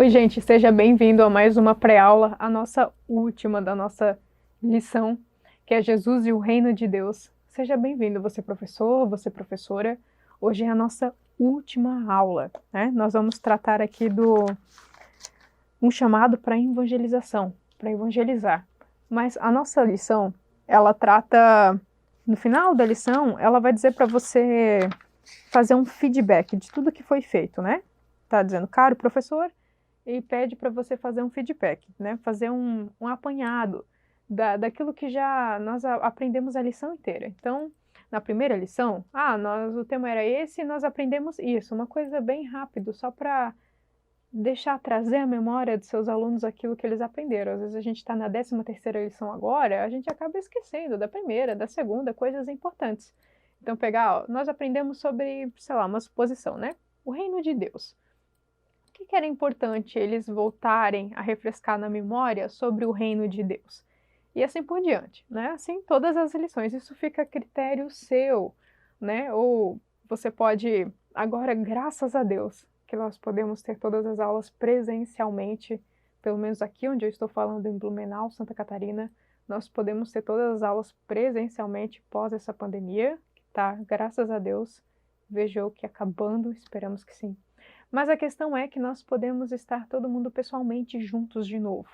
Oi, gente, seja bem-vindo a mais uma pré-aula, a nossa última da nossa lição, que é Jesus e o Reino de Deus. Seja bem-vindo, você professor, você professora. Hoje é a nossa última aula, né? Nós vamos tratar aqui um chamado para evangelização, para evangelizar. Mas a nossa lição, ela trata, no final da lição, ela vai dizer para você fazer um feedback de tudo que foi feito, né? Tá dizendo, caro professor, e pede para você fazer um feedback, né? Fazer um apanhado daquilo que já nós aprendemos a lição inteira. Então, na primeira lição, o tema era esse e nós aprendemos isso, uma coisa bem rápido, só para trazer à memória dos seus alunos aquilo que eles aprenderam. Às vezes a gente está na 13ª lição agora, a gente acaba esquecendo da primeira, da segunda, coisas importantes. Então nós aprendemos sobre, sei lá, uma suposição, né? O reino de Deus. O que era importante eles voltarem a refrescar na memória sobre o reino de Deus? E assim por diante, né? Assim, todas as lições. Isso fica a critério seu, né? Ou você pode, agora, graças a Deus, que nós podemos ter todas as aulas presencialmente, pelo menos aqui onde eu estou falando, em Blumenau, Santa Catarina, nós podemos ter todas as aulas presencialmente pós essa pandemia, tá? Graças a Deus, vejo que acabando, esperamos que sim. Mas a questão é que nós podemos estar todo mundo pessoalmente juntos de novo.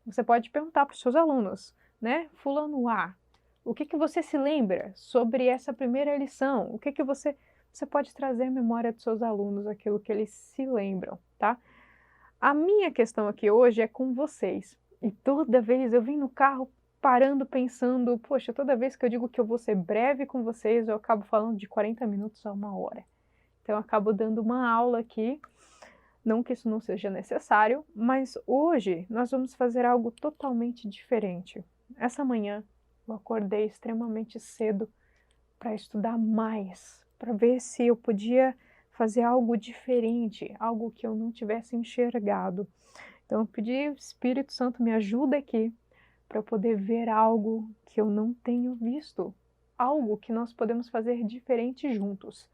Você pode perguntar para os seus alunos, né? Fulano A, o que você se lembra sobre essa primeira lição? O que você pode trazer à memória dos seus alunos, aquilo que eles se lembram, tá? A minha questão aqui hoje é com vocês. E toda vez eu vim no carro parando, pensando, poxa, toda vez que eu digo que eu vou ser breve com vocês, eu acabo falando de 40 minutos a 1 hora. Então, eu acabo dando uma aula aqui, não que isso não seja necessário, mas hoje nós vamos fazer algo totalmente diferente. Essa manhã eu acordei extremamente cedo para estudar mais, para ver se eu podia fazer algo diferente, algo que eu não tivesse enxergado. Então, eu pedi, Espírito Santo, me ajuda aqui para eu poder ver algo que eu não tenho visto, algo que nós podemos fazer diferente juntos.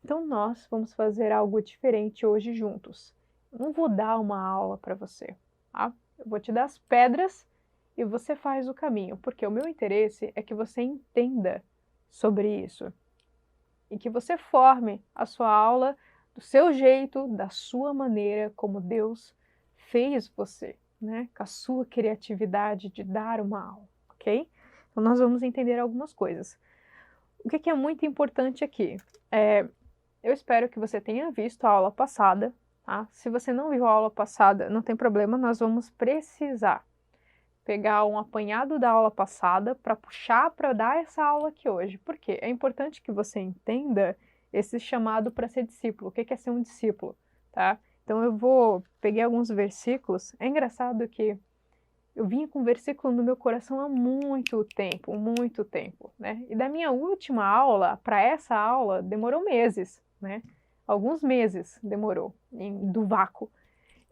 Então, nós vamos fazer algo diferente hoje juntos. Eu não vou dar uma aula para você, tá? Eu vou te dar as pedras e você faz o caminho, porque o meu interesse é que você entenda sobre isso e que você forme a sua aula do seu jeito, da sua maneira, como Deus fez você, né? Com a sua criatividade de dar uma aula, ok? Então, nós vamos entender algumas coisas. O que é muito importante aqui? Eu espero que você tenha visto a aula passada, tá? Se você não viu a aula passada, não tem problema, nós vamos precisar pegar um apanhado da aula passada para puxar para dar essa aula aqui hoje. Por quê? É importante que você entenda esse chamado para ser discípulo. O que é ser um discípulo, tá? Então peguei alguns versículos. É engraçado que eu vinha com versículo no meu coração há muito tempo, né? E da minha última aula para essa aula demorou meses, né? Alguns meses demorou, do vácuo.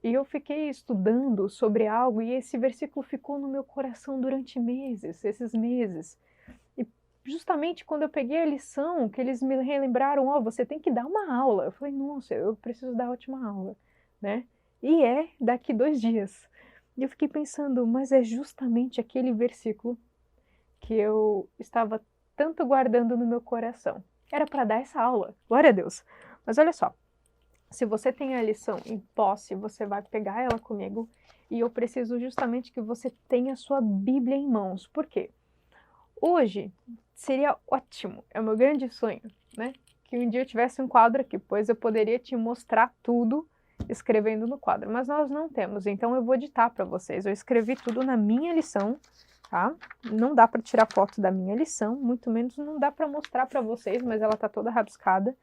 E eu fiquei estudando sobre algo e esse versículo ficou no meu coração durante meses, esses meses. E justamente quando eu peguei a lição, que eles me relembraram, você tem que dar uma aula. Eu falei, nossa, eu preciso dar a última aula, né? E é daqui 2 dias. E eu fiquei pensando, mas é justamente aquele versículo que eu estava tanto guardando no meu coração. Era para dar essa aula, glória a Deus. Mas olha só, se você tem a lição em posse, você vai pegar ela comigo e eu preciso justamente que você tenha a sua Bíblia em mãos. Por quê? Hoje seria ótimo, é o meu grande sonho, né? Que um dia eu tivesse um quadro aqui, pois eu poderia te mostrar tudo escrevendo no quadro, mas nós não temos, então eu vou ditar para vocês. Eu escrevi tudo na minha lição, tá? Não dá para tirar foto da minha lição, muito menos não dá para mostrar para vocês, mas ela tá toda rabiscada.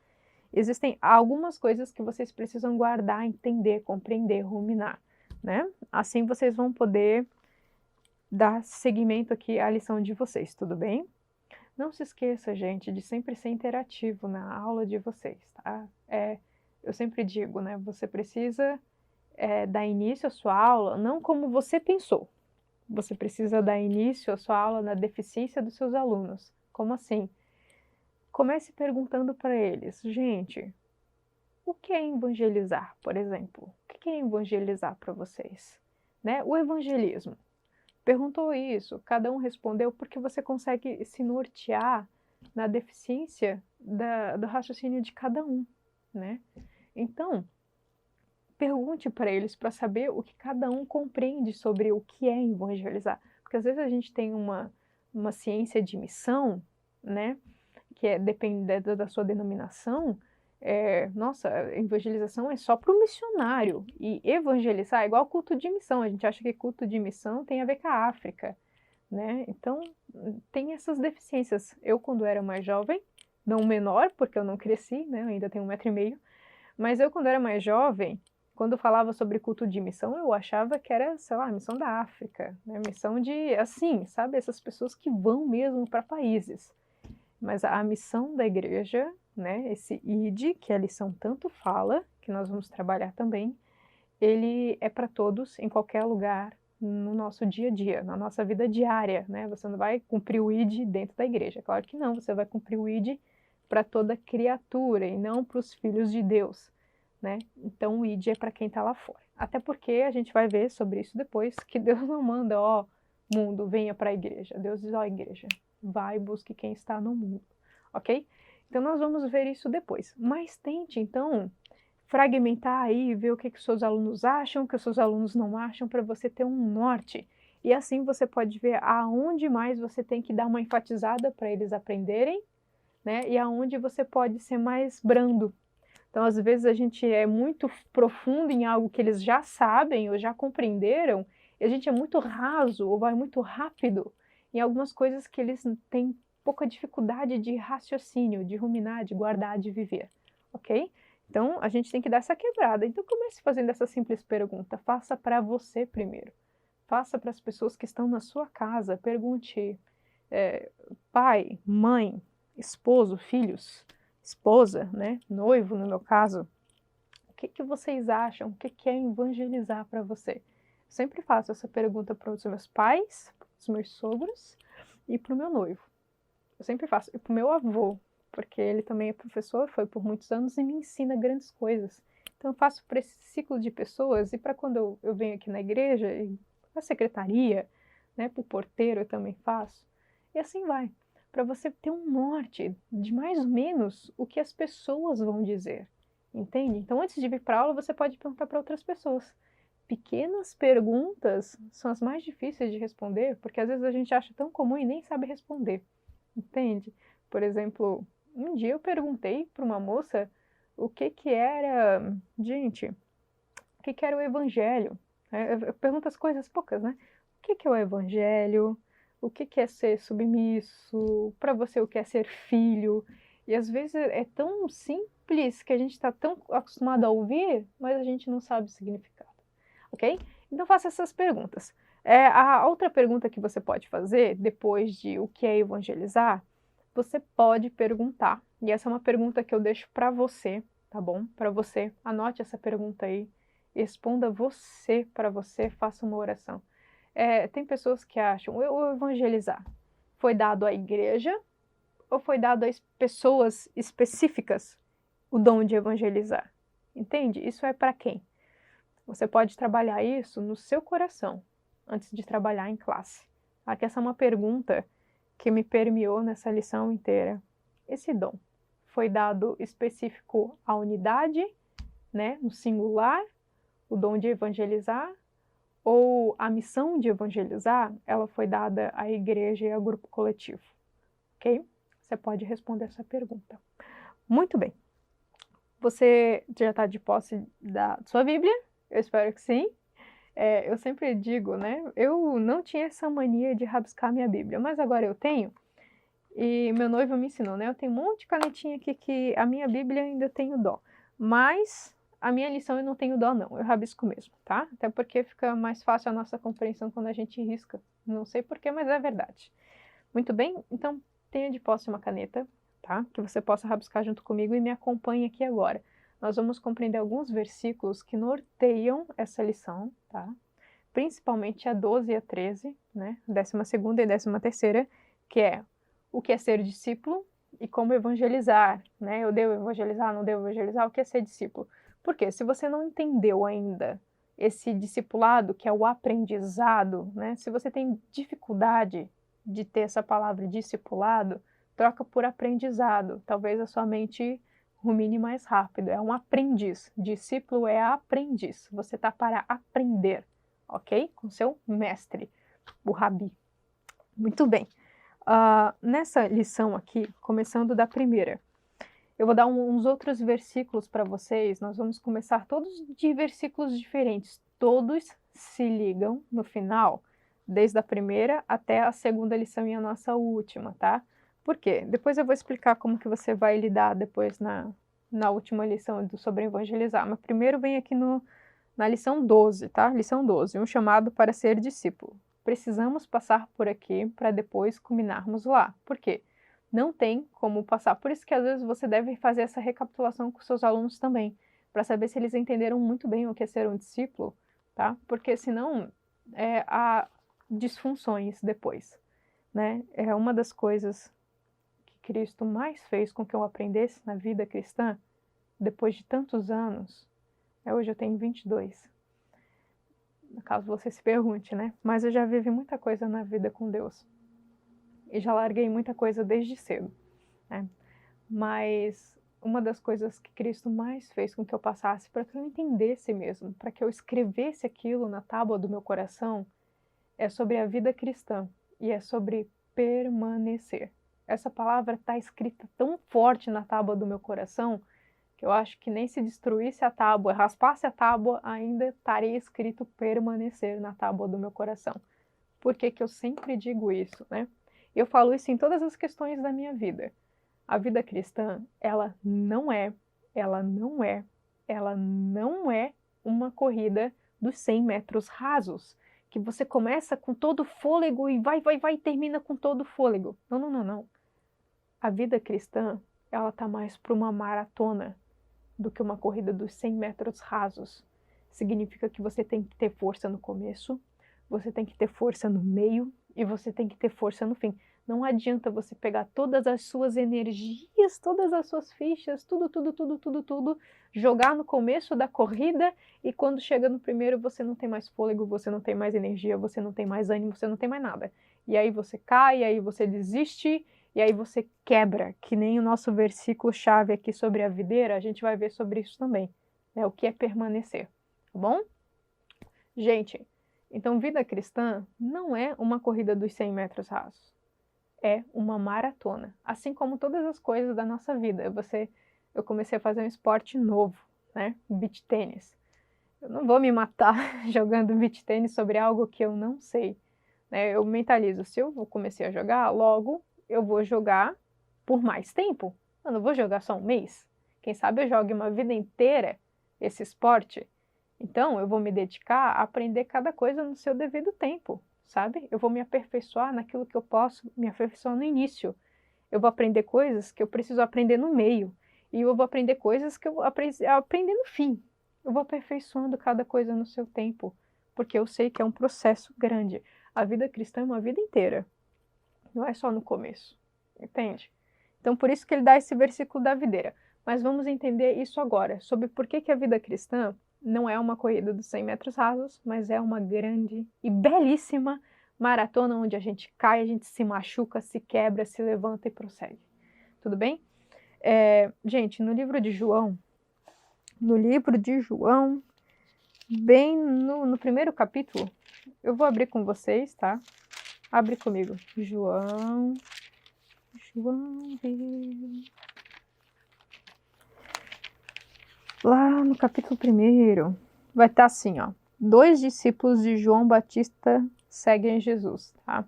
Existem algumas coisas que vocês precisam guardar, entender, compreender, ruminar, né? Assim vocês vão poder dar seguimento aqui à lição de vocês, tudo bem? Não se esqueça, gente, de sempre ser interativo na aula de vocês, tá? Eu sempre digo, né? Você precisa dar início à sua aula não como você pensou. Você precisa dar início à sua aula na deficiência dos seus alunos. Como assim? Comece perguntando para eles, gente, o que é evangelizar, por exemplo? O que é evangelizar para vocês? Né? O evangelismo. Perguntou isso, cada um respondeu, porque você consegue se nortear na deficiência do raciocínio de cada um, né? Então, pergunte para eles para saber o que cada um compreende sobre o que é evangelizar. Porque às vezes a gente tem uma ciência de missão, né? Que é dependendo da sua denominação. Nossa, evangelização é só para o missionário. E evangelizar é igual culto de missão. A gente acha que culto de missão tem a ver com a África, né? Então, tem essas deficiências. Eu, quando era mais jovem, não menor, porque eu não cresci, né? Eu ainda tenho 1,5 m, mas eu, quando era mais jovem, quando falava sobre culto de missão, eu achava que era, sei lá, missão da África, né? Missão de, assim, sabe? Essas pessoas que vão mesmo para países. Mas a missão da igreja, né? Esse ID, que a lição tanto fala, que nós vamos trabalhar também, ele é para todos, em qualquer lugar, no nosso dia a dia, na nossa vida diária, né? Você não vai cumprir o ID dentro da igreja, claro que não, você vai cumprir o ID para toda criatura e não para os filhos de Deus, né? Então o ID é para quem está lá fora. Até porque a gente vai ver sobre isso depois, que Deus não manda, ó, mundo, venha para a igreja. Deus diz, ó, igreja, vai, busque quem está no mundo, ok? Então nós vamos ver isso depois. Mas tente, então, fragmentar aí, ver o que os seus alunos acham, o que os seus alunos não acham, para você ter um norte. E assim você pode ver aonde mais você tem que dar uma enfatizada para eles aprenderem, né? E aonde você pode ser mais brando. Então, às vezes, a gente é muito profundo em algo que eles já sabem ou já compreenderam, e a gente é muito raso ou vai muito rápido em algumas coisas que eles têm pouca dificuldade de raciocínio, de ruminar, de guardar, de viver, ok? Então, a gente tem que dar essa quebrada. Então, comece fazendo essa simples pergunta. Faça para você primeiro. Faça para as pessoas que estão na sua casa. Pergunte, pai, mãe, esposo, filhos, esposa, né? Noivo, no meu caso. O que vocês acham? O que é evangelizar para você? Eu sempre faço essa pergunta para os meus pais, para os meus sogros e para o meu noivo. Eu sempre faço. E para o meu avô, porque ele também é professor, foi por muitos anos e me ensina grandes coisas. Então eu faço para esse ciclo de pessoas e para quando eu venho aqui na igreja, e na secretaria, né, para o porteiro eu também faço. E assim vai, para você ter um norte de mais ou menos o que as pessoas vão dizer, entende? Então antes de vir para a aula você pode perguntar para outras pessoas. Pequenas perguntas são as mais difíceis de responder, porque às vezes a gente acha tão comum e nem sabe responder, entende? Por exemplo, um dia eu perguntei para uma moça o que era, gente, o que era o evangelho. Eu pergunto as coisas poucas, né? O que é o evangelho? O que é ser submisso? Para você, o que é ser filho? E às vezes é tão simples que a gente está tão acostumado a ouvir, mas a gente não sabe o significado, ok? Então faça essas perguntas. A outra pergunta que você pode fazer, depois de o que é evangelizar, você pode perguntar, e essa é uma pergunta que eu deixo para você, tá bom? Para você, anote essa pergunta aí, responda você para você, faça uma oração. Tem pessoas que acham, o evangelizar foi dado à igreja ou foi dado a pessoas específicas o dom de evangelizar? Entende? Isso é para quem? Você pode trabalhar isso no seu coração, antes de trabalhar em classe. Aqui essa é uma pergunta que me permeou nessa lição inteira. Esse dom foi dado específico à unidade, né, no singular, o dom de evangelizar, ou a missão de evangelizar, ela foi dada à igreja e ao grupo coletivo, ok? Você pode responder essa pergunta. Muito bem. Você já está de posse da sua Bíblia? Eu espero que sim. Eu sempre digo, né? Eu não tinha essa mania de rabiscar minha Bíblia, mas agora eu tenho. E meu noivo me ensinou, né? Eu tenho um monte de canetinha aqui que a minha Bíblia ainda tenho dó. Mas a minha lição eu não tenho dó, não. Eu rabisco mesmo, tá? Até porque fica mais fácil a nossa compreensão quando a gente risca. Não sei porquê, mas é verdade. Muito bem? Então, tenha de posse uma caneta, tá? Que você possa rabiscar junto comigo e me acompanhe aqui agora. Nós vamos compreender alguns versículos que norteiam essa lição, tá? Principalmente a 12 e a 13, né? 12ª e 13ª, que é o que é ser discípulo e como evangelizar, né? Eu devo evangelizar, não devo evangelizar, o que é ser discípulo? Porque se você não entendeu ainda esse discipulado, que é o aprendizado, né? Se você tem dificuldade de ter essa palavra discipulado, troca por aprendizado. Talvez a sua mente rumine mais rápido. É um aprendiz. Discípulo é aprendiz. Você está para aprender, ok? Com seu mestre, o Rabi. Muito bem. Nessa lição aqui, começando da primeira, eu vou dar uns outros versículos para vocês. Nós vamos começar todos de versículos diferentes. Todos se ligam no final, desde a primeira até a segunda lição e a nossa última, tá? Por quê? Depois eu vou explicar como que você vai lidar depois na última lição sobre evangelizar. Mas primeiro vem aqui na lição 12, tá? Lição 12, um chamado para ser discípulo. Precisamos passar por aqui para depois culminarmos lá. Por quê? Não tem como passar. Por isso que às vezes você deve fazer essa recapitulação com seus alunos também, para saber se eles entenderam muito bem o que é ser um discípulo, tá? Porque senão há disfunções depois, né? É uma das coisas que Cristo mais fez com que eu aprendesse na vida cristã, depois de tantos anos. Hoje eu tenho 22. Caso você se pergunte, né? Mas eu já vivi muita coisa na vida com Deus. E já larguei muita coisa desde cedo, né? Mas uma das coisas que Cristo mais fez com que eu passasse, para que eu entendesse mesmo, para que eu escrevesse aquilo na tábua do meu coração, é sobre a vida cristã e é sobre permanecer. Essa palavra está escrita tão forte na tábua do meu coração que eu acho que nem se destruísse a tábua, raspasse a tábua, ainda estaria escrito permanecer na tábua do meu coração. Por que que eu sempre digo isso, né? Eu falo isso em todas as questões da minha vida. A vida cristã, ela não é uma corrida dos 100 metros rasos, que você começa com todo o fôlego e vai e termina com todo o fôlego. Não. A vida cristã, ela tá mais para uma maratona do que uma corrida dos 100 metros rasos. Significa que você tem que ter força no começo, você tem que ter força no meio e você tem que ter força no fim. Não adianta você pegar todas as suas energias, todas as suas fichas, tudo, jogar no começo da corrida e quando chega no primeiro você não tem mais fôlego, você não tem mais energia, você não tem mais ânimo, você não tem mais nada. E aí você cai, e aí você desiste, e aí você quebra, que nem o nosso versículo-chave aqui sobre a videira, a gente vai ver sobre isso também, né? O que é permanecer, tá bom? Gente, então vida cristã não é uma corrida dos 100 metros rasos, é uma maratona, assim como todas as coisas da nossa vida. Eu comecei a fazer um esporte novo, né? Beach tênis. Eu não vou me matar jogando beach tênis sobre algo que eu não sei, né? Eu mentalizo, se eu comecei a jogar, logo eu vou jogar por mais tempo. Eu não vou jogar só um mês. Quem sabe eu jogue uma vida inteira esse esporte. Então, eu vou me dedicar a aprender cada coisa no seu devido tempo, sabe? Eu vou me aperfeiçoar naquilo que eu posso me aperfeiçoar no início. Eu vou aprender coisas que eu preciso aprender no meio. E eu vou aprender coisas que eu aprender no fim. Eu vou aperfeiçoando cada coisa no seu tempo, porque eu sei que é um processo grande. A vida cristã é uma vida inteira. Não é só no começo, entende? Então, por isso que ele dá esse versículo da videira. Mas vamos entender isso agora, sobre por que a vida cristã não é uma corrida dos 100 metros rasos, mas é uma grande e belíssima maratona onde a gente cai, a gente se machuca, se quebra, se levanta e prossegue. Tudo bem? Gente, no livro de João, bem no primeiro capítulo, eu vou abrir com vocês, tá? Abre comigo. João. Lá no capítulo 1, vai estar assim, ó. 2 discípulos de João Batista seguem Jesus, tá?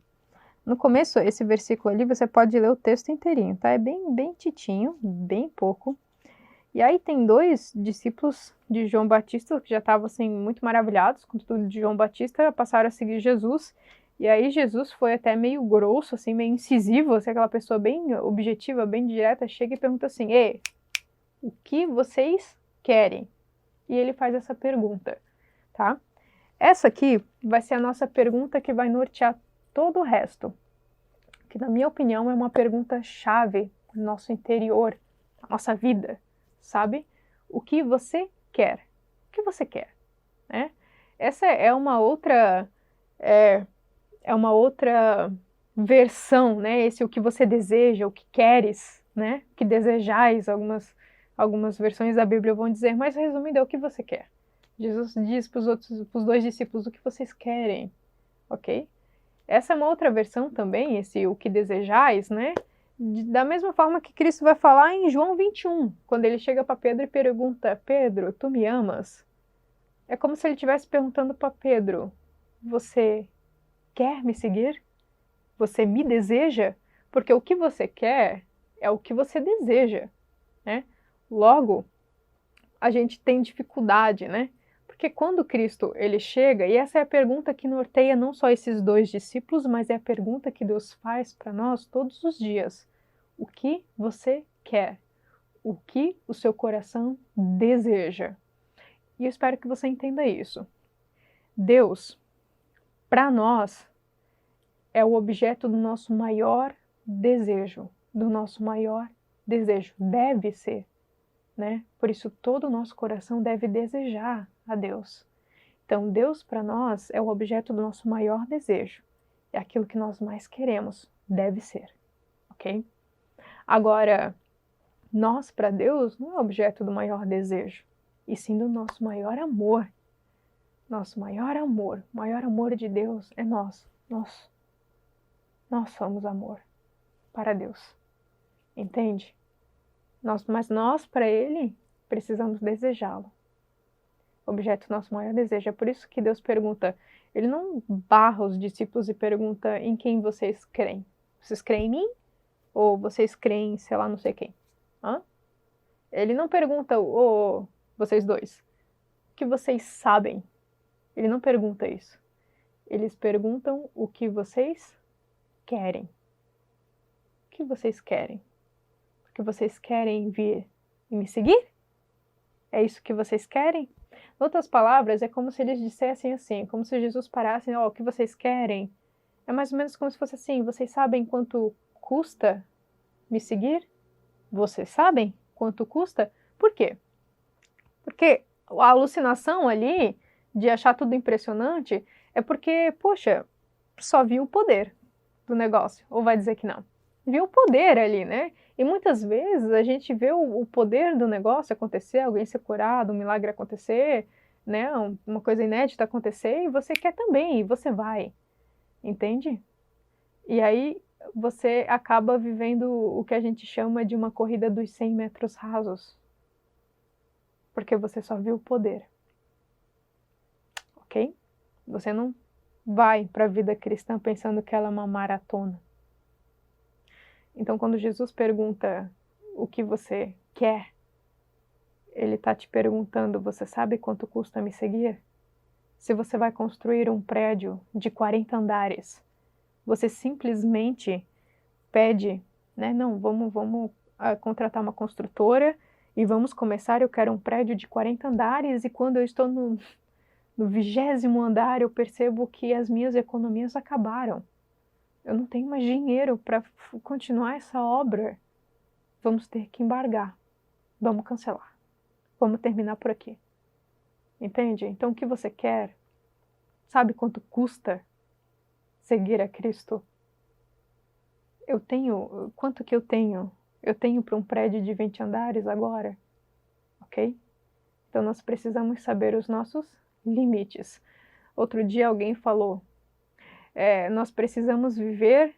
No começo, esse versículo ali, você pode ler o texto inteirinho, tá? É bem titinho, bem pouco. E aí tem 2 discípulos de João Batista que já estavam, assim, muito maravilhados com tudo de João Batista, passaram a seguir Jesus. E aí Jesus foi até meio grosso, assim, meio incisivo, assim, aquela pessoa bem objetiva, bem direta, chega e pergunta assim: Ei, o que vocês querem? E ele faz essa pergunta, tá? Essa aqui vai ser a nossa pergunta que vai nortear todo o resto, que na minha opinião é uma pergunta chave no nosso interior, na nossa vida, sabe? O que você quer? O que você quer? Né? Essa é uma outra versão, né? Esse o que você deseja, o que queres, né? O que desejais, algumas versões da Bíblia vão dizer, mas resumindo, é o que você quer. Jesus diz para os dois discípulos o que vocês querem, ok? Essa é uma outra versão também, esse o que desejais, né? Da mesma forma que Cristo vai falar em João 21, quando ele chega para Pedro e pergunta, Pedro, tu me amas? É como se ele estivesse perguntando para Pedro, você quer me seguir? Você me deseja? Porque o que você quer é o que você deseja, né? Logo, a gente tem dificuldade, né? Porque quando Cristo ele chega, e essa é a pergunta que norteia não só esses dois discípulos, mas é a pergunta que Deus faz para nós todos os dias. O que você quer? O que o seu coração deseja? E eu espero que você entenda isso. Deus, para nós, é o objeto do nosso maior desejo, deve ser, né? Por isso todo o nosso coração deve desejar a Deus. Então Deus para nós é o objeto do nosso maior desejo, é aquilo que nós mais queremos, deve ser, ok? Agora, nós para Deus não é objeto do maior desejo, e sim do nosso maior amor. Nosso maior amor, o maior amor de Deus é nós somos amor para Deus, entende? Mas nós, para Ele, precisamos desejá-lo. Objeto do nosso maior desejo. É por isso que Deus pergunta, Ele não barra os discípulos e pergunta em quem vocês creem. Vocês creem em mim? Ou vocês creem em sei lá não sei quem? Hã? Ele não pergunta, vocês dois, o que vocês sabem? Ele não pergunta isso. Eles perguntam o que vocês querem. O que vocês querem? Porque vocês querem vir e me seguir? É isso que vocês querem? Em outras palavras, é como se eles dissessem assim, como se Jesus parasse, o que vocês querem? É mais ou menos como se fosse assim, vocês sabem quanto custa me seguir? Vocês sabem quanto custa? Por quê? Porque a alucinação ali de achar tudo impressionante é porque, poxa, só viu o poder do negócio, ou vai dizer que não? Viu o poder ali, né? E muitas vezes a gente vê o poder do negócio acontecer, alguém ser curado, um milagre acontecer, né? Uma coisa inédita acontecer, e você quer também, e você vai, entende? E aí você acaba vivendo o que a gente chama de uma corrida dos 100 metros rasos, porque você só viu o poder, ok? Você não vai para a vida cristã pensando que ela é uma maratona. Então, quando Jesus pergunta o que você quer, Ele está te perguntando, você sabe quanto custa me seguir? Se você vai construir um prédio de 40 andares, você simplesmente pede, né? Não, vamos contratar uma construtora e vamos começar, eu quero um prédio de 40 andares e quando eu estou no 20º andar eu percebo que as minhas economias acabaram. Eu não tenho mais dinheiro para continuar essa obra. Vamos ter que embargar. Vamos cancelar. Vamos terminar por aqui. Entende? Então o que você quer? Sabe quanto custa seguir a Cristo? Quanto que eu tenho? Eu tenho para um prédio de 20 andares agora, ok? Então nós precisamos saber os nossos limites. Outro dia alguém falou, nós precisamos viver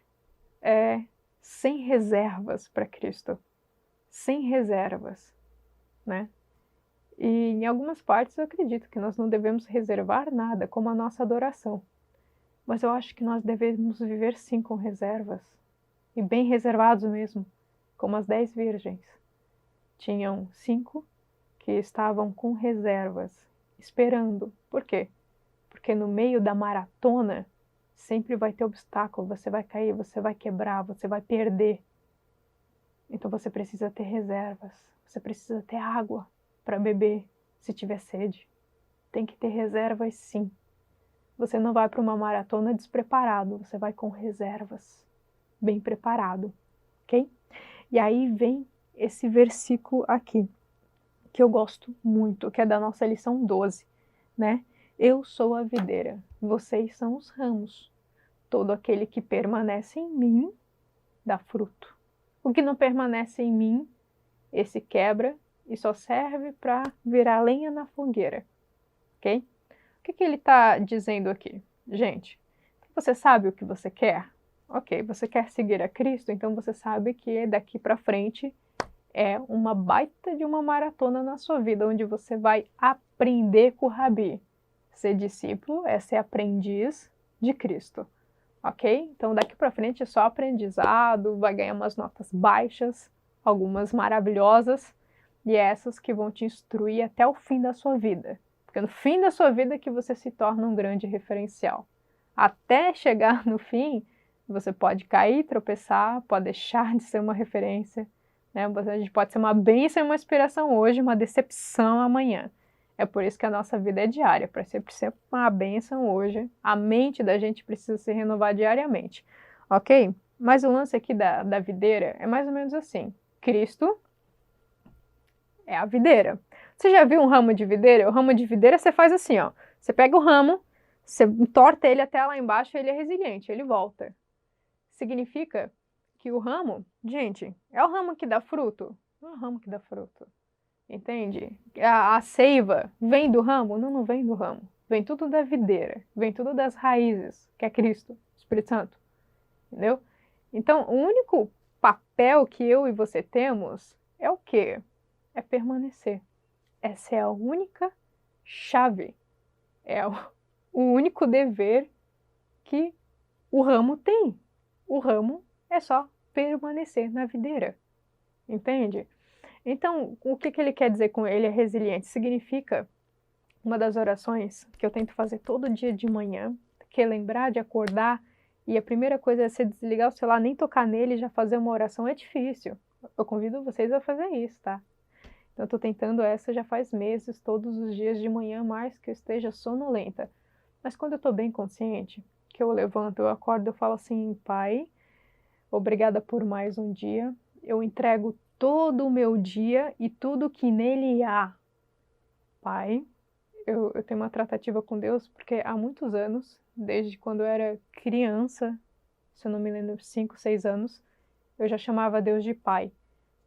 sem reservas para Cristo. Sem reservas, né? E em algumas partes eu acredito que nós não devemos reservar nada, como a nossa adoração. Mas eu acho que nós devemos viver sim com reservas. E bem reservados mesmo, como as 10 virgens. Tinham 5 que estavam com reservas, esperando. Por quê? Porque no meio da maratona sempre vai ter obstáculo, você vai cair, você vai quebrar, você vai perder. Então você precisa ter reservas, você precisa ter água para beber se tiver sede. Tem que ter reservas sim. Você não vai para uma maratona despreparado, você vai com reservas, bem preparado, ok? E aí vem esse versículo aqui. que eu gosto muito, que é da nossa lição 12, né? Eu sou a videira, vocês são os ramos. Todo aquele que permanece em mim dá fruto. O que não permanece em mim, esse quebra e só serve para virar lenha na fogueira, ok? O que ele está dizendo aqui? Gente, você sabe o que você quer? Ok, você quer seguir a Cristo, então você sabe que daqui para frente é uma baita de uma maratona na sua vida, onde você vai aprender com o Rabi. Ser discípulo é ser aprendiz de Cristo, ok? Então daqui para frente é só aprendizado, vai ganhar umas notas baixas, algumas maravilhosas, e essas que vão te instruir até o fim da sua vida. Porque no fim da sua vida é que você se torna um grande referencial. Até chegar no fim, você pode cair, tropeçar, pode deixar de ser uma referência, né? A gente pode ser uma bênção e uma inspiração hoje, uma decepção amanhã. É por isso que a nossa vida é diária, para ser uma bênção hoje. A mente da gente precisa se renovar diariamente, ok? Mas o lance aqui da videira é mais ou menos assim. Cristo é a videira. Você já viu um ramo de videira? O ramo de videira você faz assim, ó. Você pega o ramo, você entorta ele até lá embaixo, ele é resiliente, ele volta. Significa que o ramo, gente, é o ramo que dá fruto? Não é o ramo que dá fruto. Entende? A seiva vem do ramo? Não, não vem do ramo. Vem tudo da videira, vem tudo das raízes, que é Cristo, Espírito Santo. Entendeu? Então, o único papel que eu e você temos é o quê? É permanecer. Essa é a única chave. É o único dever que o ramo tem. O ramo é só permanecer na videira. Entende? Então, o que ele quer dizer com ele é resiliente? Significa uma das orações que eu tento fazer todo dia de manhã, que é lembrar de acordar e a primeira coisa é você desligar o celular, nem tocar nele e já fazer uma oração. É difícil. Eu convido vocês a fazer isso, tá? Então, eu tô tentando essa já faz meses, todos os dias de manhã, mais que eu esteja sonolenta. Mas quando eu tô bem consciente, que eu levanto, eu acordo, eu falo assim, Pai, obrigada por mais um dia, eu entrego todo o meu dia e tudo que nele há. Pai, eu tenho uma tratativa com Deus porque há muitos anos, desde quando eu era criança, se eu não me lembro, 5, 6 anos, eu já chamava Deus de Pai,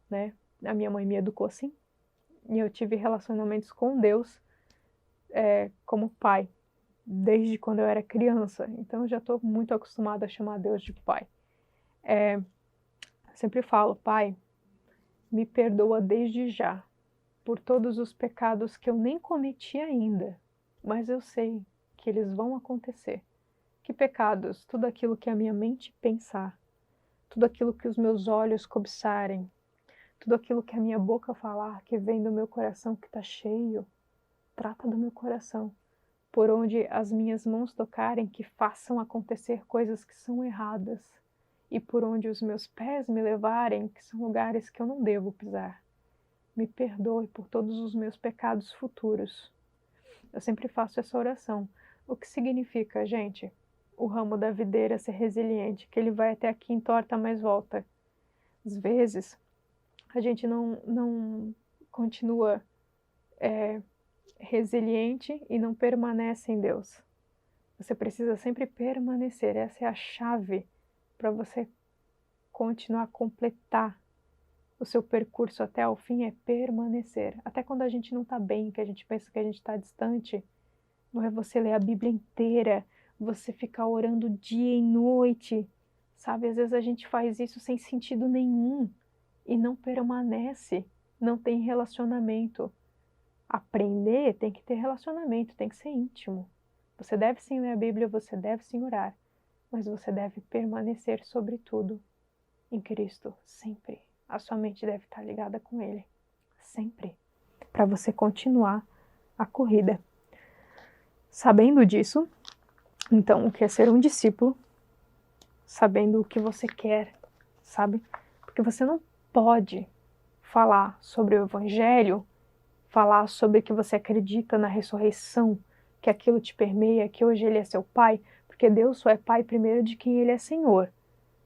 né? A minha mãe me educou assim, e eu tive relacionamentos com Deus como Pai, desde quando eu era criança. Então eu já estou muito acostumada a chamar Deus de Pai. Sempre falo, Pai, me perdoa desde já por todos os pecados que eu nem cometi ainda, mas eu sei que eles vão acontecer. Que pecados? Tudo aquilo que a minha mente pensar, tudo aquilo que os meus olhos cobiçarem, tudo aquilo que a minha boca falar, que vem do meu coração que está cheio, trata do meu coração. Por onde as minhas mãos tocarem, que façam acontecer coisas que são erradas. E por onde os meus pés me levarem, que são lugares que eu não devo pisar. Me perdoe por todos os meus pecados futuros. Eu sempre faço essa oração. O que significa, gente? O ramo da videira ser resiliente, que ele vai até aqui, entorta, mas volta. Às vezes, a gente não continua resiliente e não permanece em Deus. Você precisa sempre permanecer. Essa é a chave para você continuar a completar o seu percurso até o fim, é permanecer. Até quando a gente não está bem, que a gente pensa que a gente está distante, não é você ler a Bíblia inteira, você ficar orando dia e noite, sabe? Às vezes a gente faz isso sem sentido nenhum e não permanece, não tem relacionamento. Aprender tem que ter relacionamento, tem que ser íntimo. Você deve sim ler a Bíblia, você deve sim orar, mas você deve permanecer sobretudo em Cristo, sempre. A sua mente deve estar ligada com Ele, sempre, para você continuar a corrida. Sabendo disso, então, o que é ser um discípulo, sabendo o que você quer, sabe? Porque você não pode falar sobre o Evangelho, falar sobre que você acredita na ressurreição, que aquilo te permeia, que hoje Ele é seu Pai, porque Deus só é Pai primeiro de quem Ele é Senhor.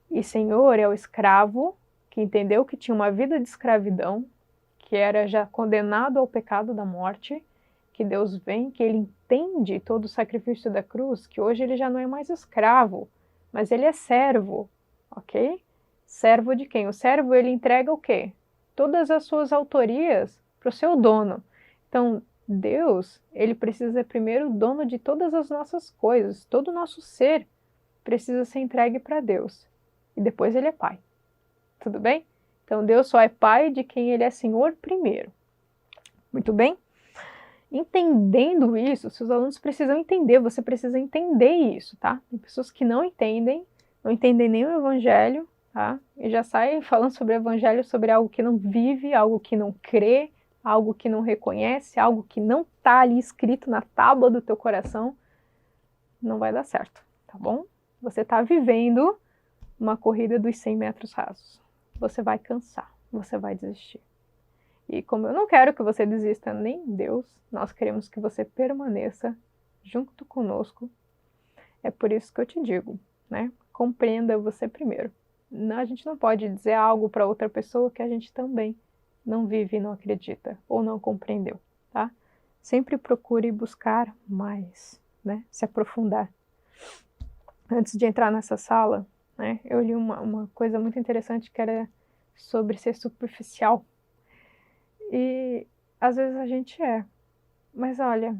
E Senhor é o escravo que entendeu que tinha uma vida de escravidão, que era já condenado ao pecado da morte, que Deus vem, que ele entende todo o sacrifício da cruz, que hoje ele já não é mais escravo, mas ele é servo, ok? Servo de quem? O servo, ele entrega o quê? Todas as suas autorias para o seu dono. Então, Deus, ele precisa ser primeiro dono de todas as nossas coisas, todo o nosso ser precisa ser entregue para Deus. E depois ele é pai. Tudo bem? Então, Deus só é pai de quem ele é senhor primeiro. Muito bem? Entendendo isso, seus alunos precisam entender, você precisa entender isso, tá? Tem pessoas que não entendem nem o evangelho, tá? E já saem falando sobre o evangelho, sobre algo que não vive, algo que não crê, algo que não reconhece, algo que não tá ali escrito na tábua do teu coração. Não vai dar certo, tá bom? Você tá vivendo uma corrida dos 100 metros rasos. Você vai cansar, você vai desistir. E como eu não quero que você desista nem Deus, nós queremos que você permaneça junto conosco. É por isso que eu te digo, né? Compreenda você primeiro. A gente não pode dizer algo para outra pessoa que a gente também não vive e não acredita, ou não compreendeu, tá? Sempre procure buscar mais, né? Se aprofundar. Antes de entrar nessa sala, né, eu li uma coisa muito interessante que era sobre ser superficial. E às vezes a gente é. Mas olha,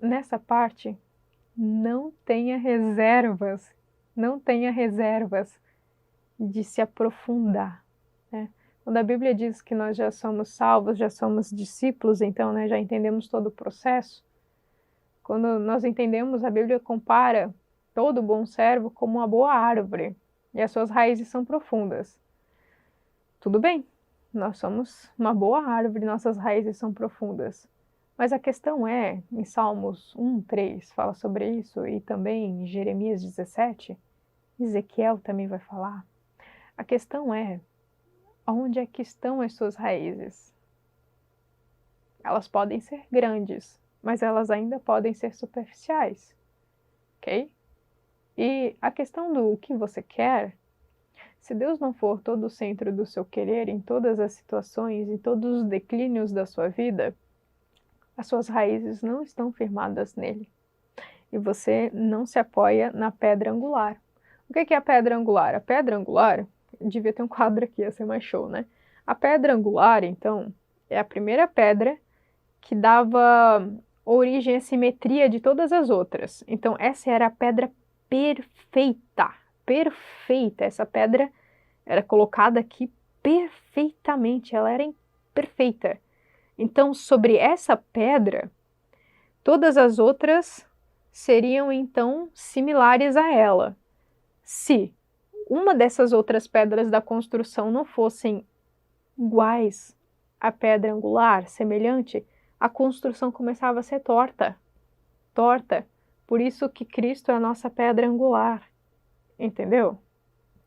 nessa parte, não tenha reservas de se aprofundar, né? Quando a Bíblia diz que nós já somos salvos, já somos discípulos, então, né, já entendemos todo o processo. Quando nós entendemos, a Bíblia compara todo bom servo como uma boa árvore, e as suas raízes são profundas. Tudo bem, nós somos uma boa árvore, nossas raízes são profundas. Mas a questão é, em Salmos 1, 3 fala sobre isso, e também em Jeremias 17, Ezequiel também vai falar. A questão é, onde é que estão as suas raízes? Elas podem ser grandes, mas elas ainda podem ser superficiais, ok? E a questão do que você quer, se Deus não for todo o centro do seu querer em todas as situações, em todos os declínios da sua vida, as suas raízes não estão firmadas nele. E você não se apoia na pedra angular. O que é a pedra angular? A pedra angular, devia ter um quadro aqui, ia ser mais show, né? A pedra angular, então, é a primeira pedra que dava origem à simetria de todas as outras. Então, essa era a pedra perfeita. Perfeita. Essa pedra era colocada aqui perfeitamente. Ela era perfeita. Então, sobre essa pedra, todas as outras seriam, então, similares a ela. Se uma dessas outras pedras da construção não fossem iguais à pedra angular, semelhante, a construção começava a ser torta. Torta. Por isso que Cristo é a nossa pedra angular. Entendeu?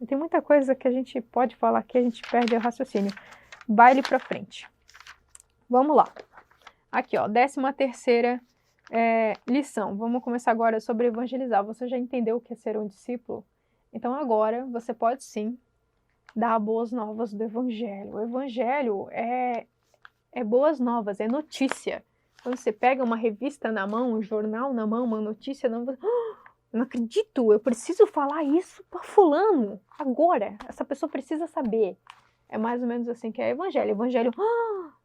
E tem muita coisa que a gente pode falar que a gente perde o raciocínio. Baile pra frente. Vamos lá. Aqui, ó, 13ª lição. Vamos começar agora sobre evangelizar. Você já entendeu o que é ser um discípulo? Então agora você pode sim dar boas novas do evangelho. O evangelho é boas novas, é notícia. Quando você pega uma revista na mão, um jornal na mão, uma notícia, eu não acredito, eu preciso falar isso para fulano, agora. Essa pessoa precisa saber. É mais ou menos assim que é evangelho. Evangelho,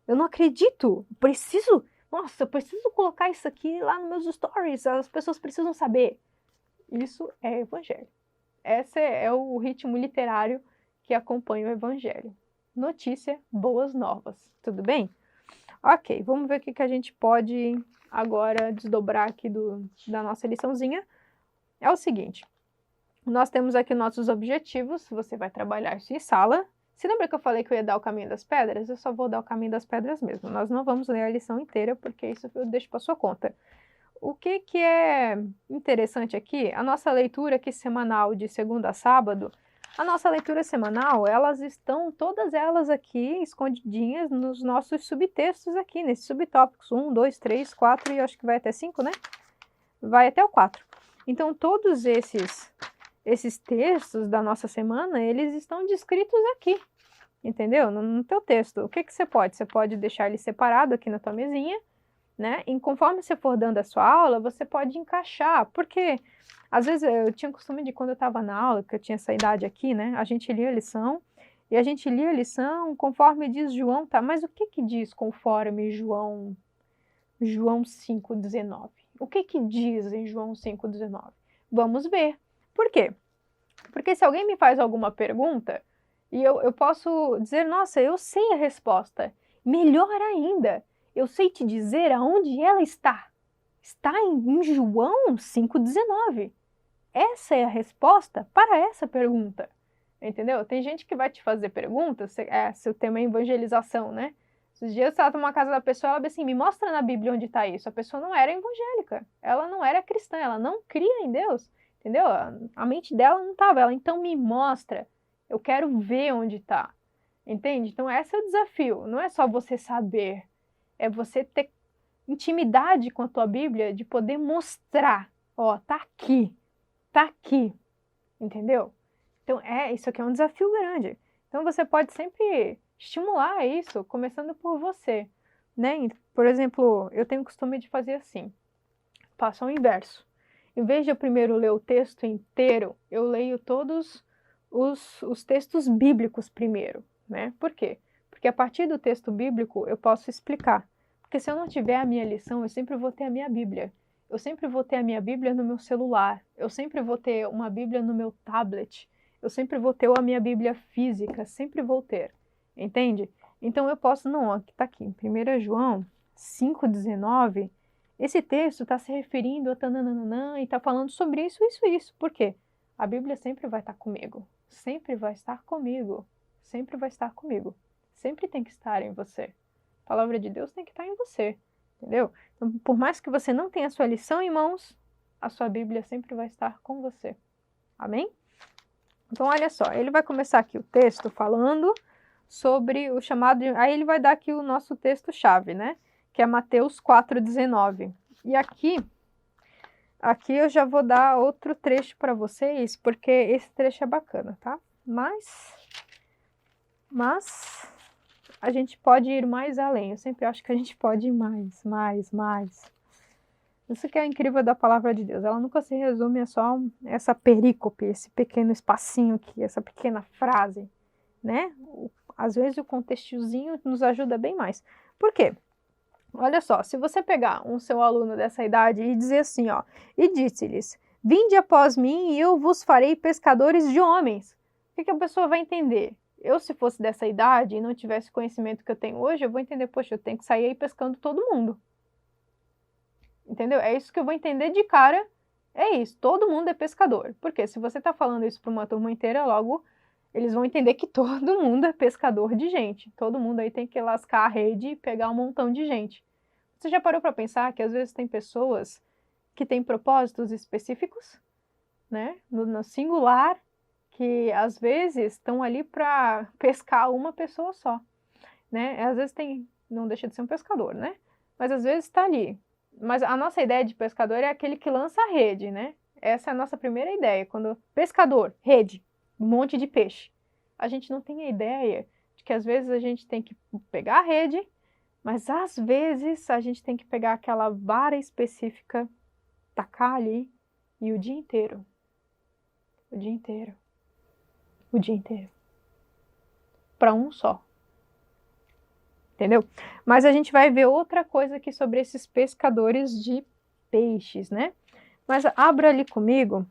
eu não acredito, eu preciso colocar isso aqui lá nos meus stories, as pessoas precisam saber. Isso é evangelho. Esse é o ritmo literário que acompanha o evangelho. Notícia, boas novas. Tudo bem? Ok, vamos ver o que a gente pode agora desdobrar aqui da nossa liçãozinha. É o seguinte, nós temos aqui nossos objetivos, você vai trabalhar isso em sala. Se lembra que eu falei que eu ia dar o caminho das pedras? Eu só vou dar o caminho das pedras mesmo. Nós não vamos ler a lição inteira, porque isso eu deixo para sua conta. O que é interessante aqui, a nossa leitura aqui semanal de segunda a sábado, a nossa leitura semanal, elas estão todas elas aqui escondidinhas nos nossos subtextos aqui, nesses subtópicos, 1, 2, 3, 4 e acho que vai até 5, né? Vai até o 4. Então, todos esses textos da nossa semana, eles estão descritos aqui. entendeu? No teu texto. O que que você pode? Você pode deixar ele separado aqui na tua mesinha, né? E conforme você for dando a sua aula, você pode encaixar, porque às vezes eu tinha costume de quando eu estava na aula, que eu tinha essa idade aqui, né? A gente lia a lição, e a gente lia a lição conforme diz João, tá? Mas o que que diz conforme João 5,19? O que que diz em João 5,19? Vamos ver. Por quê? Porque se alguém me faz alguma pergunta, e eu posso dizer, nossa, eu sei a resposta. Melhor ainda, eu sei te dizer aonde ela está. Está em João 5,19. Essa é a resposta para essa pergunta. Entendeu? Tem gente que vai te fazer perguntas, se o tema é evangelização, né? Esses dias você estava numa casa da pessoa, ela disse assim, me mostra na Bíblia onde está isso. A pessoa não era evangélica, ela não era cristã, ela não cria em Deus, entendeu? A mente dela não estava, ela então me mostra, eu quero ver onde está, entende? Então esse é o desafio, não é só você saber, é você ter intimidade com a tua Bíblia, de poder mostrar, ó, tá aqui, entendeu? Então isso aqui é um desafio grande. Então você pode sempre estimular isso, começando por você, né? Por exemplo, eu tenho o costume de fazer assim, passo ao inverso. Em vez de eu primeiro ler o texto inteiro, eu leio todos os textos bíblicos primeiro, né? Por quê? Porque a partir do texto bíblico eu posso explicar. Porque se eu não tiver a minha lição, eu sempre vou ter a minha Bíblia. Eu sempre vou ter a minha Bíblia no meu celular. Eu sempre vou ter uma Bíblia no meu tablet. Eu sempre vou ter a minha Bíblia física. Sempre vou ter. Entende? Então eu posso, não, ó, tá aqui, 1 João 5,19, esse texto está se referindo a tananana e está falando sobre isso, isso e isso. Por quê? A Bíblia sempre vai estar comigo. Sempre vai estar comigo. Sempre vai estar comigo. Sempre tem que estar em você. A palavra de Deus tem que estar em você. Entendeu? Então, por mais que você não tenha a sua lição em mãos, a sua Bíblia sempre vai estar com você. Amém? Então, olha só, ele vai começar aqui o texto falando sobre o chamado... Aí ele vai dar aqui o nosso texto-chave, né? Que é Mateus 4,19. E aqui eu já vou dar outro trecho para vocês, porque esse trecho é bacana, tá? Mas a gente pode ir mais além. Eu sempre acho que a gente pode ir mais. Isso que é incrível da palavra de Deus. Ela nunca se resume a só essa perícope, esse pequeno espacinho aqui, essa pequena frase, né? Às vezes o contextozinho nos ajuda bem mais. Por quê? Olha só, se você pegar um seu aluno dessa idade e dizer assim, ó, e disse-lhes, vinde após mim e eu vos farei pescadores de homens. O que a pessoa vai entender? Eu, se fosse dessa idade e não tivesse o conhecimento que eu tenho hoje, eu vou entender, poxa, eu tenho que sair aí pescando todo mundo. Entendeu? É isso que eu vou entender de cara, é isso, todo mundo é pescador. Porque se você está falando isso para uma turma inteira, logo eles vão entender que todo mundo é pescador de gente. Todo mundo aí tem que lascar a rede e pegar um montão de gente. Você já parou para pensar que às vezes tem pessoas que têm propósitos específicos, né? No singular, que às vezes estão ali para pescar uma pessoa só, né? Às vezes não deixa de ser um pescador, né? Mas às vezes está ali. Mas a nossa ideia de pescador é aquele que lança a rede, né? Essa é a nossa primeira ideia. Quando pescador, rede, um monte de peixe. A gente não tem a ideia de que às vezes a gente tem que pegar a rede, mas às vezes a gente tem que pegar aquela vara específica, tacar ali e o dia inteiro. O dia inteiro. O dia inteiro. Para um só. Entendeu? Mas a gente vai ver outra coisa aqui sobre esses pescadores de peixes, né? Mas abra ali comigo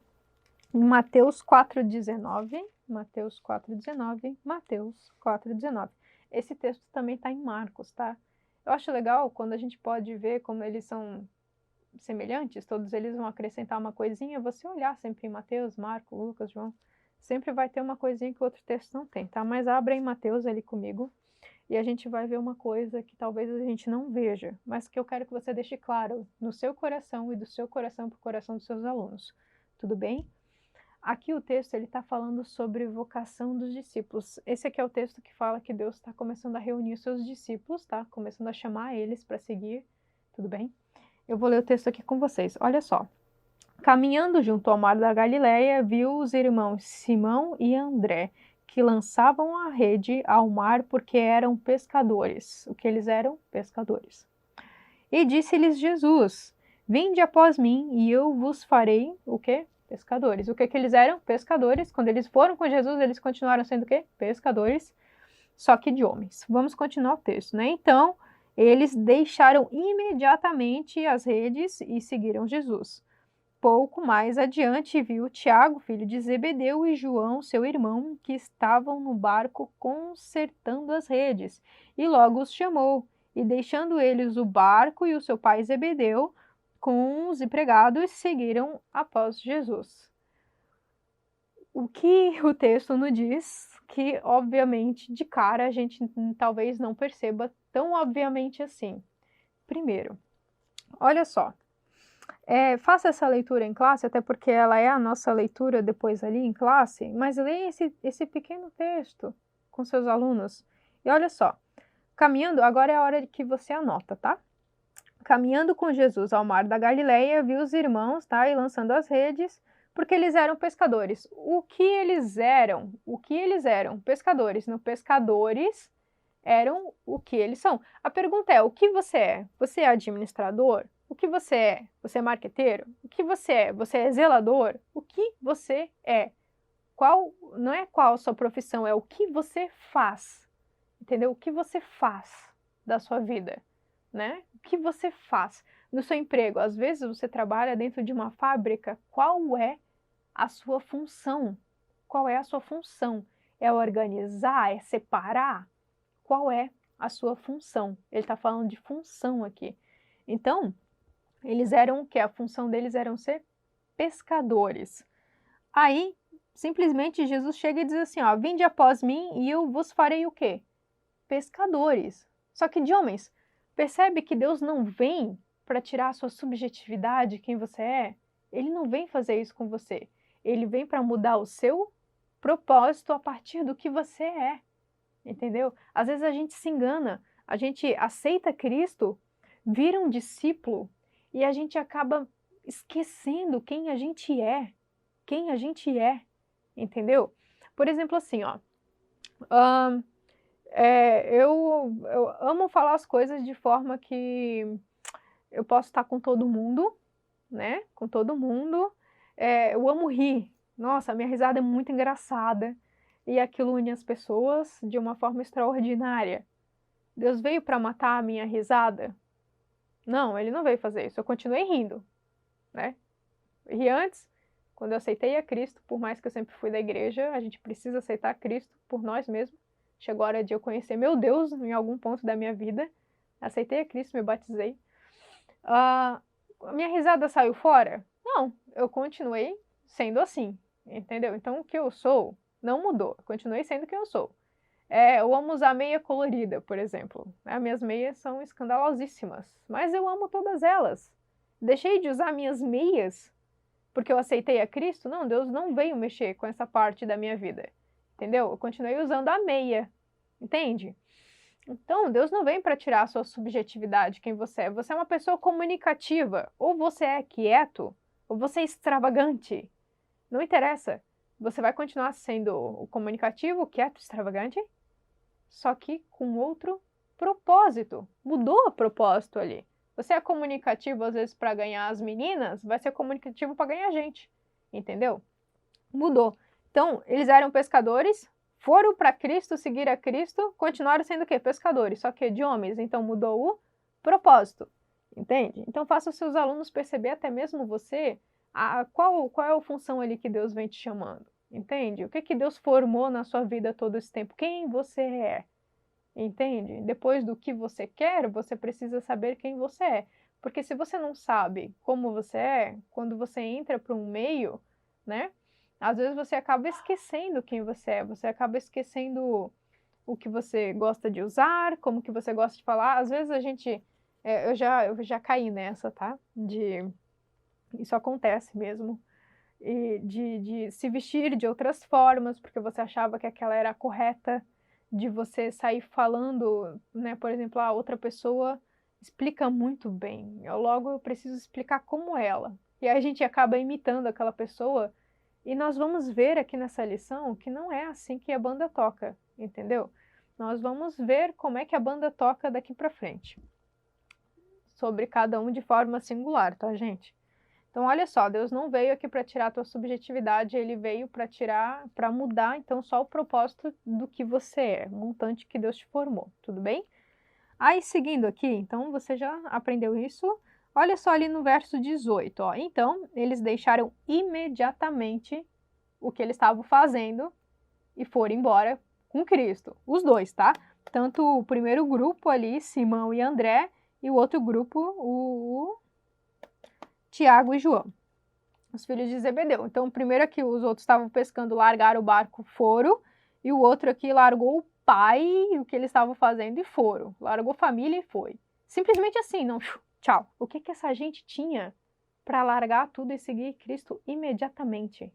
em Mateus 4,19. Mateus 4,19. Mateus 4,19. Esse texto também está em Marcos, tá? Eu acho legal quando a gente pode ver como eles são semelhantes, todos eles vão acrescentar uma coisinha, você olhar sempre em Mateus, Marcos, Lucas, João, sempre vai ter uma coisinha que o outro texto não tem, tá? Mas abra em Mateus ali comigo e a gente vai ver uma coisa que talvez a gente não veja, mas que eu quero que você deixe claro no seu coração e do seu coração para o coração dos seus alunos. Tudo bem? Aqui o texto ele está falando sobre vocação dos discípulos. Esse aqui é o texto que fala que Deus está começando a reunir os seus discípulos, tá? Começando a chamar eles para seguir. Tudo bem? Eu vou ler o texto aqui com vocês. Olha só. Caminhando junto ao mar da Galileia, viu os irmãos Simão e André, que lançavam a rede ao mar porque eram pescadores. O que eles eram? Pescadores. E disse-lhes Jesus: Vinde após mim, e eu vos farei o quê? Pescadores. O que eles eram? Pescadores. Quando eles foram com Jesus, eles continuaram sendo o quê? Pescadores, só que de homens. Vamos continuar o texto, né? Então, eles deixaram imediatamente as redes e seguiram Jesus. Pouco mais adiante viu Tiago, filho de Zebedeu, e João, seu irmão, que estavam no barco consertando as redes, e logo os chamou. E deixando eles o barco e o seu pai Zebedeu, com os empregados, seguiram após Jesus. O que o texto nos diz, que obviamente de cara a gente talvez não perceba tão obviamente assim. Primeiro, olha só, faça essa leitura em classe, até porque ela é a nossa leitura depois ali em classe, mas leia esse pequeno texto com seus alunos. E olha só, caminhando, agora é a hora que você anota, tá? Caminhando com Jesus ao mar da Galileia, viu os irmãos, tá? E lançando as redes, porque eles eram pescadores. O que eles eram? O que eles eram? Pescadores. No pescadores eram o que eles são. A pergunta é, o que você é? Você é administrador? O que você é? Você é marqueteiro? O que você é? Você é zelador? O que você é? Não é qual a sua profissão, é o que você faz. Entendeu? O que você faz da sua vida, né? O que você faz no seu emprego? Às vezes você trabalha dentro de uma fábrica. Qual é a sua função? Qual é a sua função? É organizar? É separar? Qual é a sua função? Ele está falando de função aqui. Então, eles eram o quê? A função deles era ser pescadores. Aí, simplesmente, Jesus chega e diz assim, ó, vinde após mim e eu vos farei o quê? Pescadores. Só que de homens. Percebe que Deus não vem para tirar a sua subjetividade, quem você é? Ele não vem fazer isso com você. Ele vem para mudar o seu propósito a partir do que você é. Entendeu? Às vezes a gente se engana, a gente aceita Cristo, vira um discípulo e a gente acaba esquecendo quem a gente é. Quem a gente é. Entendeu? Por exemplo, assim, ó. Eu amo falar as coisas de forma que eu posso estar com todo mundo, né? Com todo mundo. Eu amo rir. Nossa, a minha risada é muito engraçada. E aquilo une as pessoas de uma forma extraordinária. Deus veio para matar a minha risada? Não, ele não veio fazer isso. Eu continuei rindo, né? E antes, quando eu aceitei a Cristo, por mais que eu sempre fui da igreja, a gente precisa aceitar Cristo por nós mesmos. Chegou a hora de eu conhecer meu Deus em algum ponto da minha vida. Aceitei a Cristo, me batizei. A minha risada saiu fora? Não, eu continuei sendo assim, entendeu? Então o que eu sou não mudou, eu continuei sendo quem eu sou. Eu amo usar meia colorida, por exemplo. As minhas meias são escandalosíssimas, mas eu amo todas elas. Deixei de usar minhas meias porque eu aceitei a Cristo? Não, Deus não veio mexer com essa parte da minha vida, entendeu? Eu continuei usando a meia, entende? Então, Deus não vem para tirar a sua subjetividade, quem você é. Você é uma pessoa comunicativa. Ou você é quieto, ou você é extravagante. Não interessa. Você vai continuar sendo o comunicativo, quieto, extravagante, só que com outro propósito. Mudou o propósito ali. Você é comunicativo, às vezes, para ganhar as meninas, vai ser comunicativo para ganhar gente. Entendeu? Mudou. Então, eles eram pescadores, foram para Cristo, seguir a Cristo, continuaram sendo o quê? Pescadores, só que de homens. Então mudou o propósito, entende? Então faça os seus alunos perceber, até mesmo você, qual é a função ali que Deus vem te chamando, entende? O que Deus formou na sua vida todo esse tempo? Quem você é, entende? Depois do que você quer, você precisa saber quem você é. Porque se você não sabe como você é, quando você entra para um meio, né? Às vezes você acaba esquecendo quem você é, você acaba esquecendo o que você gosta de usar, como que você gosta de falar. Às vezes a gente, eu já caí nessa, tá? Isso acontece mesmo, e de se vestir de outras formas, porque você achava que aquela era a correta, de você sair falando, né? Por exemplo, a outra pessoa explica muito bem, logo eu preciso explicar como ela. E aí a gente acaba imitando aquela pessoa, E nós vamos ver aqui nessa lição que não é assim que a banda toca, entendeu? Nós vamos ver como é que a banda toca daqui para frente. Sobre cada um de forma singular, tá, gente? Então, olha só, Deus não veio aqui para tirar a tua subjetividade, ele veio para mudar, então, só o propósito do que você é, o montante que Deus te formou, tudo bem? Aí, seguindo aqui, então, você já aprendeu isso. Olha só ali no verso 18, ó. Então, eles deixaram imediatamente o que eles estavam fazendo e foram embora com Cristo. Os dois, tá? Tanto o primeiro grupo ali, Simão e André, e o outro grupo, o Tiago e João, os filhos de Zebedeu. Então, primeiro aqui, os outros estavam pescando, largaram o barco, foram, e o outro aqui largou o pai e o que eles estavam fazendo e foram. Largou família e foi. Simplesmente assim, não, tchau. O que essa gente tinha para largar tudo e seguir Cristo imediatamente?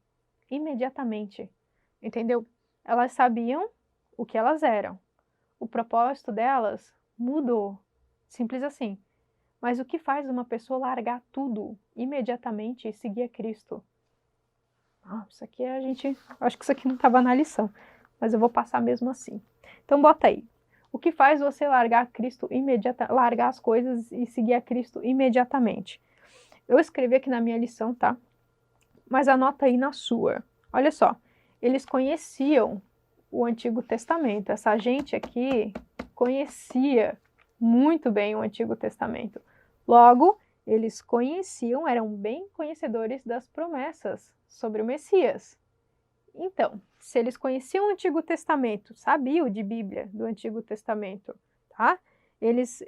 Imediatamente. Entendeu? Elas sabiam o que elas eram. O propósito delas mudou. Simples assim. Mas o que faz uma pessoa largar tudo imediatamente e seguir a Cristo? Isso aqui acho que isso aqui não estava na lição, mas eu vou passar mesmo assim. Então bota aí. O que faz você largar Cristo largar as coisas e seguir a Cristo imediatamente? Eu escrevi aqui na minha lição, tá? Mas anota aí na sua. Olha só. Eles conheciam o Antigo Testamento. Essa gente aqui conhecia muito bem o Antigo Testamento. Logo, eles conheciam, eram bem conhecedores das promessas sobre o Messias. Então, se eles conheciam o Antigo Testamento, sabiam de Bíblia do Antigo Testamento, tá? Eles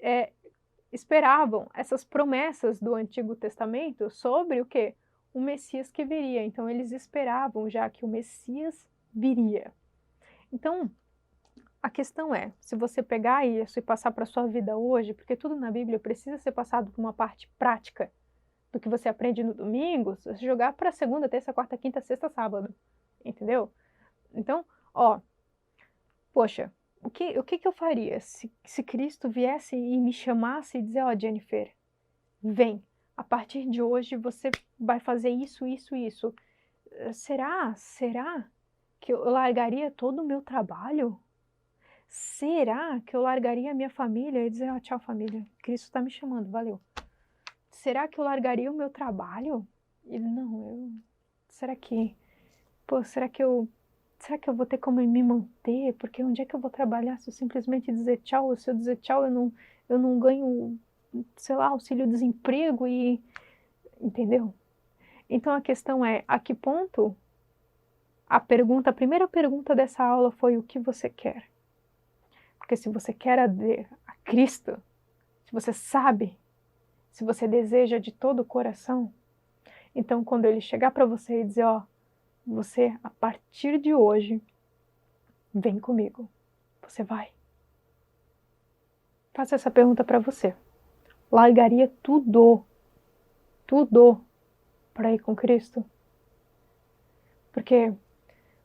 esperavam essas promessas do Antigo Testamento sobre o quê? O Messias que viria. Então, eles esperavam já que o Messias viria. Então, a questão é, se você pegar isso e passar para a sua vida hoje, porque tudo na Bíblia precisa ser passado por uma parte prática do que você aprende no domingo, se você jogar para segunda, terça, quarta, quinta, sexta, sábado, entendeu? Então, ó, poxa, o que eu faria se Cristo viesse e me chamasse e dizer, ó, Jennifer, vem, a partir de hoje você vai fazer isso, isso, isso. Será que eu largaria todo o meu trabalho? Será que eu largaria a minha família e dizer, tchau família, Cristo está me chamando, valeu. Será que eu largaria o meu trabalho? Ele, não, será que eu vou ter como me manter? Porque onde é que eu vou trabalhar se eu simplesmente dizer tchau? Se eu dizer tchau, eu não ganho, sei lá, auxílio-desemprego e... Entendeu? Então a questão é, a que ponto a primeira pergunta dessa aula foi o que você quer? Porque se você quer a Cristo, se você sabe, se você deseja de todo o coração, então quando ele chegar para você e dizer, você a partir de hoje, vem comigo, você vai. Faça essa pergunta para você. Largaria tudo para ir com Cristo? Porque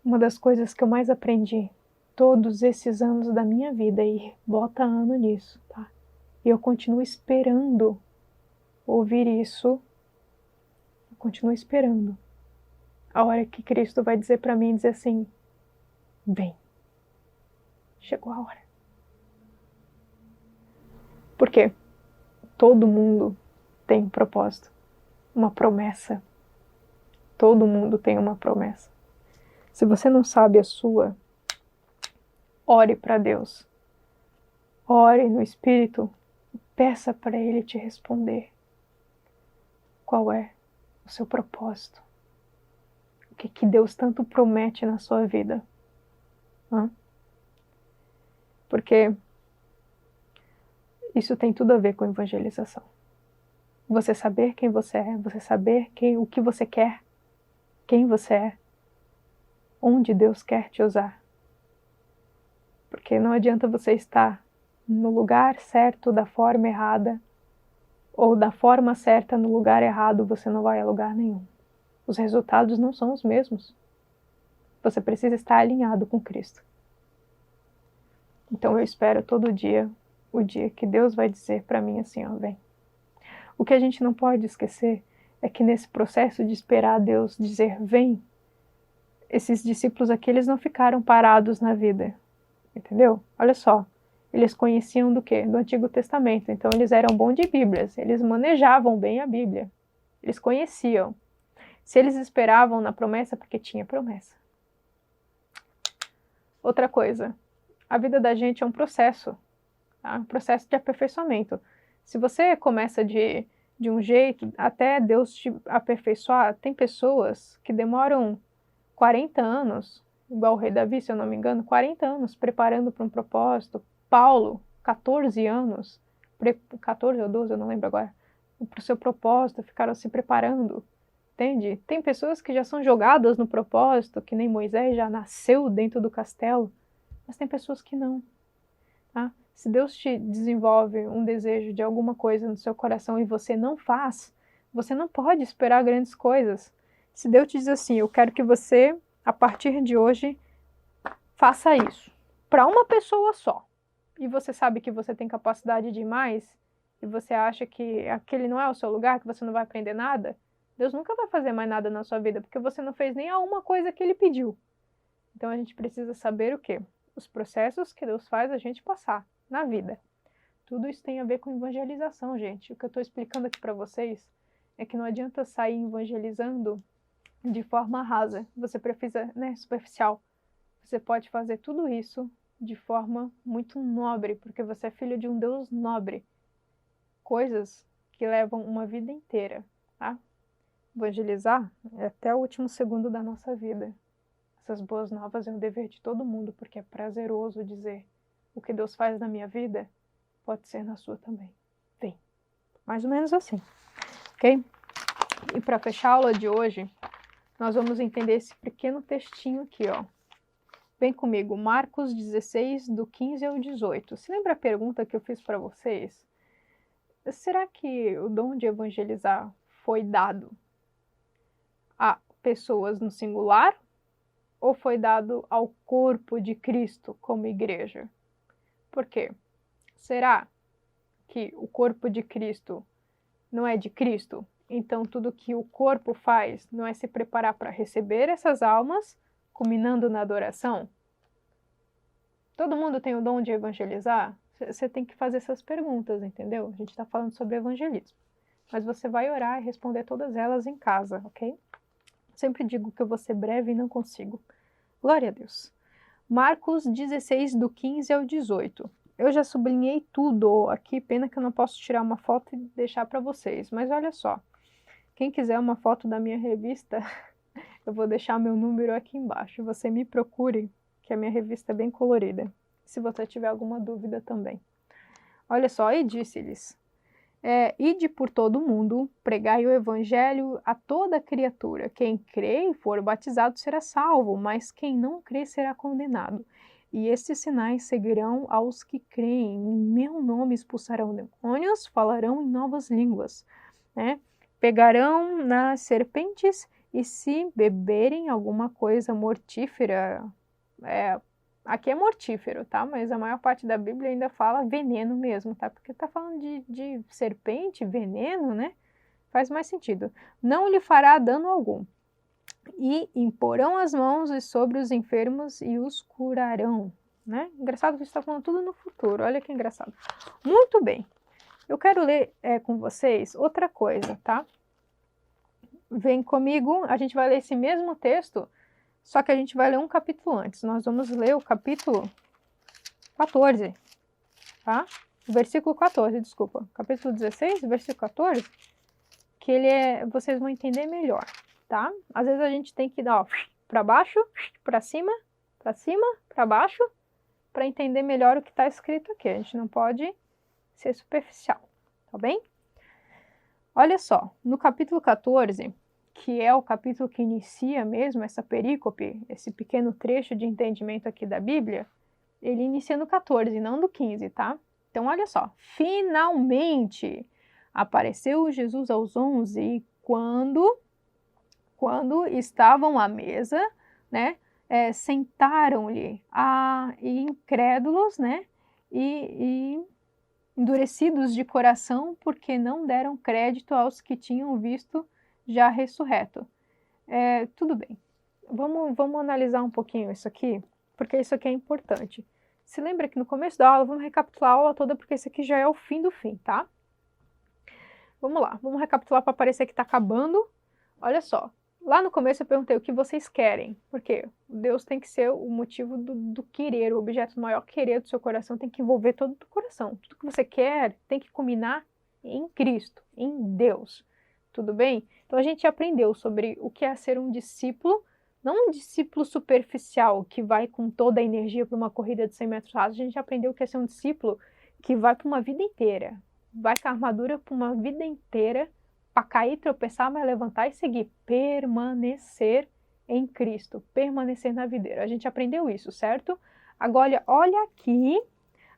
uma das coisas que eu mais aprendi todos esses anos da minha vida, e bota ano nisso, tá? E eu continuo esperando ouvir isso, eu continuo esperando a hora que Cristo vai dizer para mim, dizer assim, vem, chegou a hora. Porque todo mundo tem um propósito, uma promessa. Todo mundo tem uma promessa. Se você não sabe a sua, ore para Deus. Ore no Espírito, peça para Ele te responder. Qual é o seu propósito? O que Deus tanto promete na sua vida? Porque isso tem tudo a ver com evangelização. Você saber quem você é, você saber o que você quer, quem você é, onde Deus quer te usar. Porque não adianta você estar no lugar certo, da forma errada, ou da forma certa no lugar errado, você não vai a lugar nenhum. Os resultados não são os mesmos. Você precisa estar alinhado com Cristo. Então eu espero todo dia, o dia que Deus vai dizer para mim assim, vem. O que a gente não pode esquecer é que nesse processo de esperar Deus dizer vem, esses discípulos aqui, eles não ficaram parados na vida, entendeu? Olha só, eles conheciam do quê? Do Antigo Testamento, então eles eram bons de Bíblias, eles manejavam bem a Bíblia, eles conheciam. Se eles esperavam na promessa, porque tinha promessa. Outra coisa, a vida da gente é um processo, tá? Um processo de aperfeiçoamento. Se você começa de um jeito, até Deus te aperfeiçoar, tem pessoas que demoram 40 anos, igual o rei Davi, se eu não me engano, 40 anos preparando para um propósito. Paulo, 14 anos, 14 ou 12, eu não lembro agora, para o seu propósito, ficaram se preparando, entende? Tem pessoas que já são jogadas no propósito, que nem Moisés já nasceu dentro do castelo, mas tem pessoas que não, tá? Se Deus te desenvolve um desejo de alguma coisa no seu coração e você não faz, você não pode esperar grandes coisas. Se Deus te diz assim, eu quero que você, a partir de hoje, faça isso, para uma pessoa só, e você sabe que você tem capacidade de mais, e você acha que aquele não é o seu lugar, que você não vai aprender nada, Deus nunca vai fazer mais nada na sua vida, porque você não fez nem a uma coisa que Ele pediu. Então a gente precisa saber o quê? Os processos que Deus faz a gente passar na vida. Tudo isso tem a ver com evangelização, gente. O que eu estou explicando aqui para vocês é que não adianta sair evangelizando de forma rasa. Você precisa, superficial. Você pode fazer tudo isso de forma muito nobre, porque você é filho de um Deus nobre. Coisas que levam uma vida inteira, tá? Evangelizar é até o último segundo da nossa vida. Essas boas novas é um dever de todo mundo, porque é prazeroso dizer o que Deus faz na minha vida pode ser na sua também. Vem. Mais ou menos assim, ok? E para fechar a aula de hoje, nós vamos entender esse pequeno textinho aqui, ó. Vem comigo, Marcos 16, do 15 ao 18. Se lembra a pergunta que eu fiz para vocês? Será que o dom de evangelizar foi dado a pessoas no singular ou foi dado ao corpo de Cristo como igreja? Por quê? Será que o corpo de Cristo não é de Cristo? Então tudo que o corpo faz não é se preparar para receber essas almas, culminando na adoração? Todo mundo tem o dom de evangelizar? Você tem que fazer essas perguntas, entendeu? A gente está falando sobre evangelismo. Mas você vai orar e responder todas elas em casa, ok? Sempre digo que eu vou ser breve e não consigo. Glória a Deus. Marcos 16, do 15 ao 18. Eu já sublinhei tudo aqui, pena que eu não posso tirar uma foto e deixar para vocês. Mas olha só, quem quiser uma foto da minha revista, eu vou deixar meu número aqui embaixo. Você me procure, que a minha revista é bem colorida. Se você tiver alguma dúvida também. Olha só, e disse-lhes: ide por todo o mundo, pregai o evangelho a toda criatura. Quem crê e for batizado será salvo, mas quem não crê será condenado. E estes sinais seguirão aos que creem. Em meu nome expulsarão demônios, falarão em novas línguas, né? Pegarão nas serpentes e se beberem alguma coisa mortífera, aqui é mortífero, tá? Mas a maior parte da Bíblia ainda fala veneno mesmo, tá? Porque tá falando de serpente, veneno, né? Faz mais sentido. Não lhe fará dano algum. E imporão as mãos sobre os enfermos e os curarão, né? Engraçado que está falando tudo no futuro, olha que engraçado. Muito bem. Eu quero ler com vocês outra coisa, tá? Vem comigo, a gente vai ler esse mesmo texto, só que a gente vai ler um capítulo antes. Nós vamos ler o capítulo 14, tá? Versículo 14, desculpa. Capítulo 16, versículo 14, que vocês vão entender melhor, tá? Às vezes a gente tem que dar, ó, para baixo, para cima, para baixo, para entender melhor o que está escrito aqui. A gente não pode ser superficial, tá bem? Olha só, no capítulo 14, que é o capítulo que inicia mesmo essa perícope, esse pequeno trecho de entendimento aqui da Bíblia, ele inicia no 14, não no 15, tá? Então, olha só. Finalmente apareceu Jesus aos 11 quando estavam à mesa, né? Sentaram-lhe incrédulos, né? E endurecidos de coração, porque não deram crédito aos que tinham visto já ressurreto. Tudo bem. vamos analisar um pouquinho isso aqui, porque isso aqui é importante. Se lembra que no começo da aula, vamos recapitular a aula toda, porque isso aqui já é o fim do fim, tá? Vamos lá, vamos recapitular para parecer que está acabando. Olha só, lá no começo eu perguntei o que vocês querem, porque Deus tem que ser o motivo do querer, o objeto do maior querer do seu coração tem que envolver todo o coração. Tudo que você quer tem que culminar em Cristo, em Deus. Tudo bem? Então a gente aprendeu sobre o que é ser um discípulo, não um discípulo superficial que vai com toda a energia para uma corrida de 100 metros rasos. A gente aprendeu o que é ser um discípulo que vai para uma vida inteira, vai com a armadura para uma vida inteira, para cair, tropeçar, mas levantar e seguir. Permanecer em Cristo, permanecer na videira. A gente aprendeu isso, certo? Agora, olha aqui,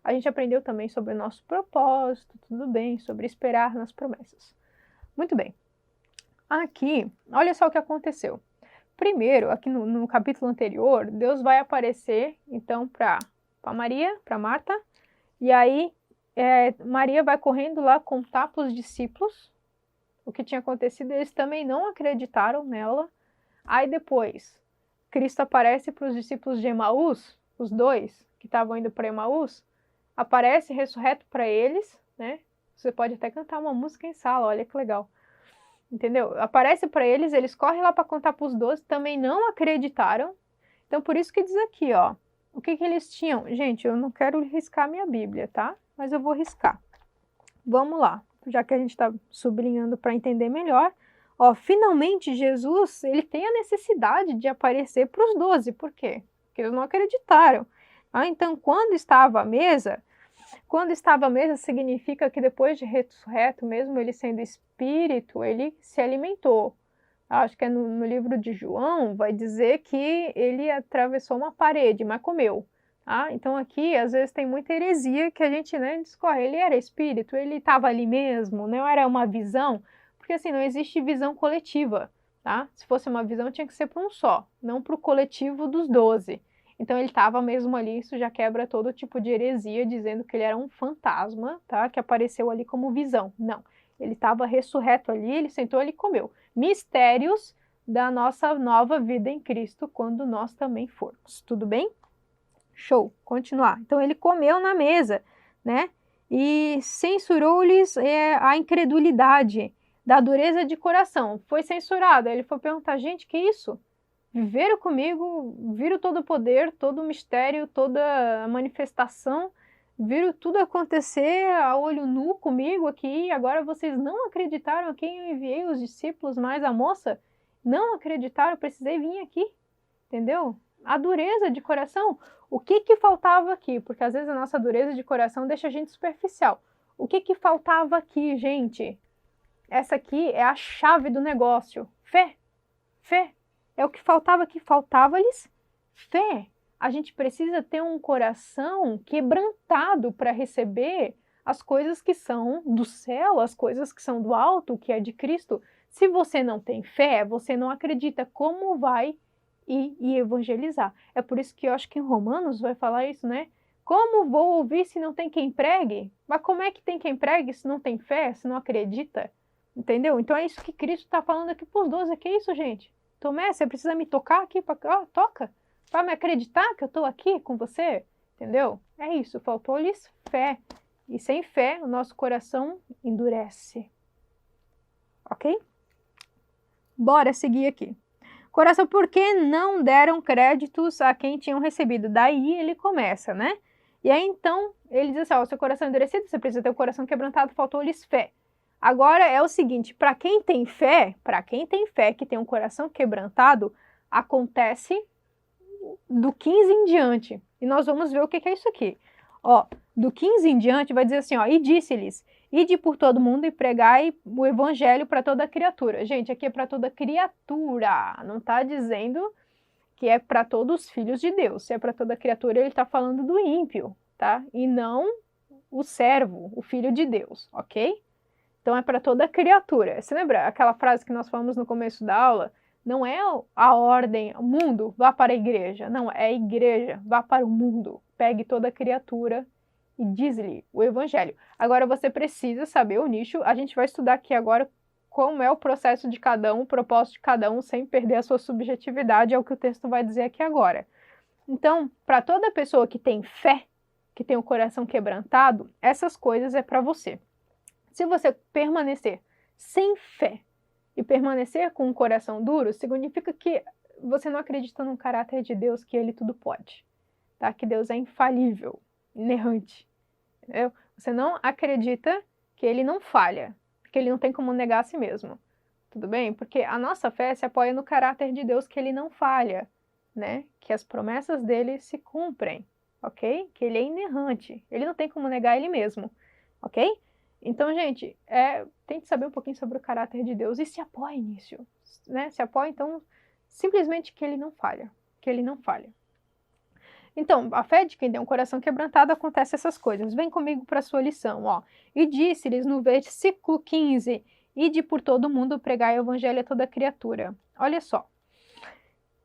a gente aprendeu também sobre o nosso propósito, tudo bem, sobre esperar nas promessas. Muito bem. Aqui, olha só o que aconteceu. Primeiro, aqui no capítulo anterior, Deus vai aparecer, então, para Maria, para Marta, e aí Maria vai correndo lá contar para os discípulos o que tinha acontecido, eles também não acreditaram nela. Aí depois, Cristo aparece para os discípulos de Emaús, os dois que estavam indo para Emaús, aparece ressurreto para eles, né? Você pode até cantar uma música em sala, olha que legal. Entendeu? Aparece para eles, eles correm lá para contar para os 12, também não acreditaram. Então, por isso que diz aqui, ó, o que eles tinham? Gente, eu não quero riscar minha Bíblia, tá? Mas eu vou riscar. Vamos lá, já que a gente está sublinhando para entender melhor. Ó, finalmente Jesus, ele tem a necessidade de aparecer para os 12. Por quê? Porque eles não acreditaram. Então, quando estava à mesa significa que depois de ressurreto, mesmo ele sendo espírito, ele se alimentou. Acho que é no livro de João, vai dizer que ele atravessou uma parede, mas comeu. Tá? Então aqui, às vezes, tem muita heresia que a gente, né, discorre. Ele era espírito, ele estava ali mesmo, não era uma visão, porque assim, não existe visão coletiva. Tá? Se fosse uma visão, tinha que ser para um só, não para o coletivo dos 12. Então ele estava mesmo ali, isso já quebra todo tipo de heresia, dizendo que ele era um fantasma, tá? Que apareceu ali como visão. Não, ele estava ressurreto ali, ele sentou ali e comeu. Mistérios da nossa nova vida em Cristo, quando nós também formos. Tudo bem? Show, continuar. Então ele comeu na mesa, né? E censurou-lhes a incredulidade, da dureza de coração. Foi censurado. Ele foi perguntar, gente, que isso? Viveram comigo, viram todo o poder, todo o mistério, toda a manifestação, viram tudo acontecer a olho nu comigo aqui, e agora vocês não acreditaram a quem eu enviei os discípulos, mais a moça? Não acreditaram, precisei vir aqui, entendeu? A dureza de coração, o que faltava aqui? Porque às vezes a nossa dureza de coração deixa a gente superficial. O que faltava aqui, gente? Essa aqui é a chave do negócio. Fé, fé. É o que faltava aqui, faltava-lhes fé. A gente precisa ter um coração quebrantado para receber as coisas que são do céu, as coisas que são do alto, que é de Cristo. Se você não tem fé, você não acredita como vai ir e evangelizar. É por isso que eu acho que em Romanos vai falar isso, né? Como vou ouvir se não tem quem pregue? Mas como é que tem quem pregue se não tem fé, se não acredita? Entendeu? Então é isso que Cristo está falando aqui para os 12. Que é isso, gente? Tomé, você precisa me tocar aqui, toca, para me acreditar que eu estou aqui com você, entendeu? É isso, faltou-lhes fé, e sem fé o nosso coração endurece, ok? Bora seguir aqui. Coração, por que não deram créditos a quem tinham recebido? Daí ele começa, né? E aí então, ele diz assim, ó, seu coração endurecido, você precisa ter o coração quebrantado, faltou-lhes fé. Agora é o seguinte, para quem tem fé, que tem um coração quebrantado, acontece do 15 em diante. E nós vamos ver o que é isso aqui. Ó, do 15 em diante vai dizer assim, ó, e disse-lhes, ide por todo mundo e pregai o evangelho para toda criatura. Gente, aqui é para toda criatura, não está dizendo que é para todos os filhos de Deus. Se é para toda criatura, ele está falando do ímpio, tá? E não o servo, o filho de Deus, ok? Então é para toda criatura. Você lembra aquela frase que nós falamos no começo da aula? Não é a ordem, o mundo, vá para a igreja. Não, é a igreja, vá para o mundo. Pegue toda criatura e diz-lhe o evangelho. Agora você precisa saber o nicho. A gente vai estudar aqui agora como é o processo de cada um, o propósito de cada um, sem perder a sua subjetividade, é o que o texto vai dizer aqui agora. Então, para toda pessoa que tem fé, que tem o coração quebrantado, essas coisas é para você. Se você permanecer sem fé e permanecer com um coração duro, significa que você não acredita no caráter de Deus, que Ele tudo pode, tá? Que Deus é infalível, inerrante, entendeu? Você não acredita que Ele não falha, que Ele não tem como negar a si mesmo, tudo bem? Porque a nossa fé se apoia no caráter de Deus, que Ele não falha, né? Que as promessas dele se cumprem, ok? Que Ele é inerrante, Ele não tem como negar Ele mesmo, ok? Então, gente, tente saber um pouquinho sobre o caráter de Deus e se apoie nisso, né? Se apoie, então, simplesmente que Ele não falha, que Ele não falha. Então, a fé de quem tem um coração quebrantado acontece essas coisas. Vem comigo para a sua lição, ó. E disse-lhes no versículo 15, ide por todo mundo pregar o evangelho a toda criatura. Olha só.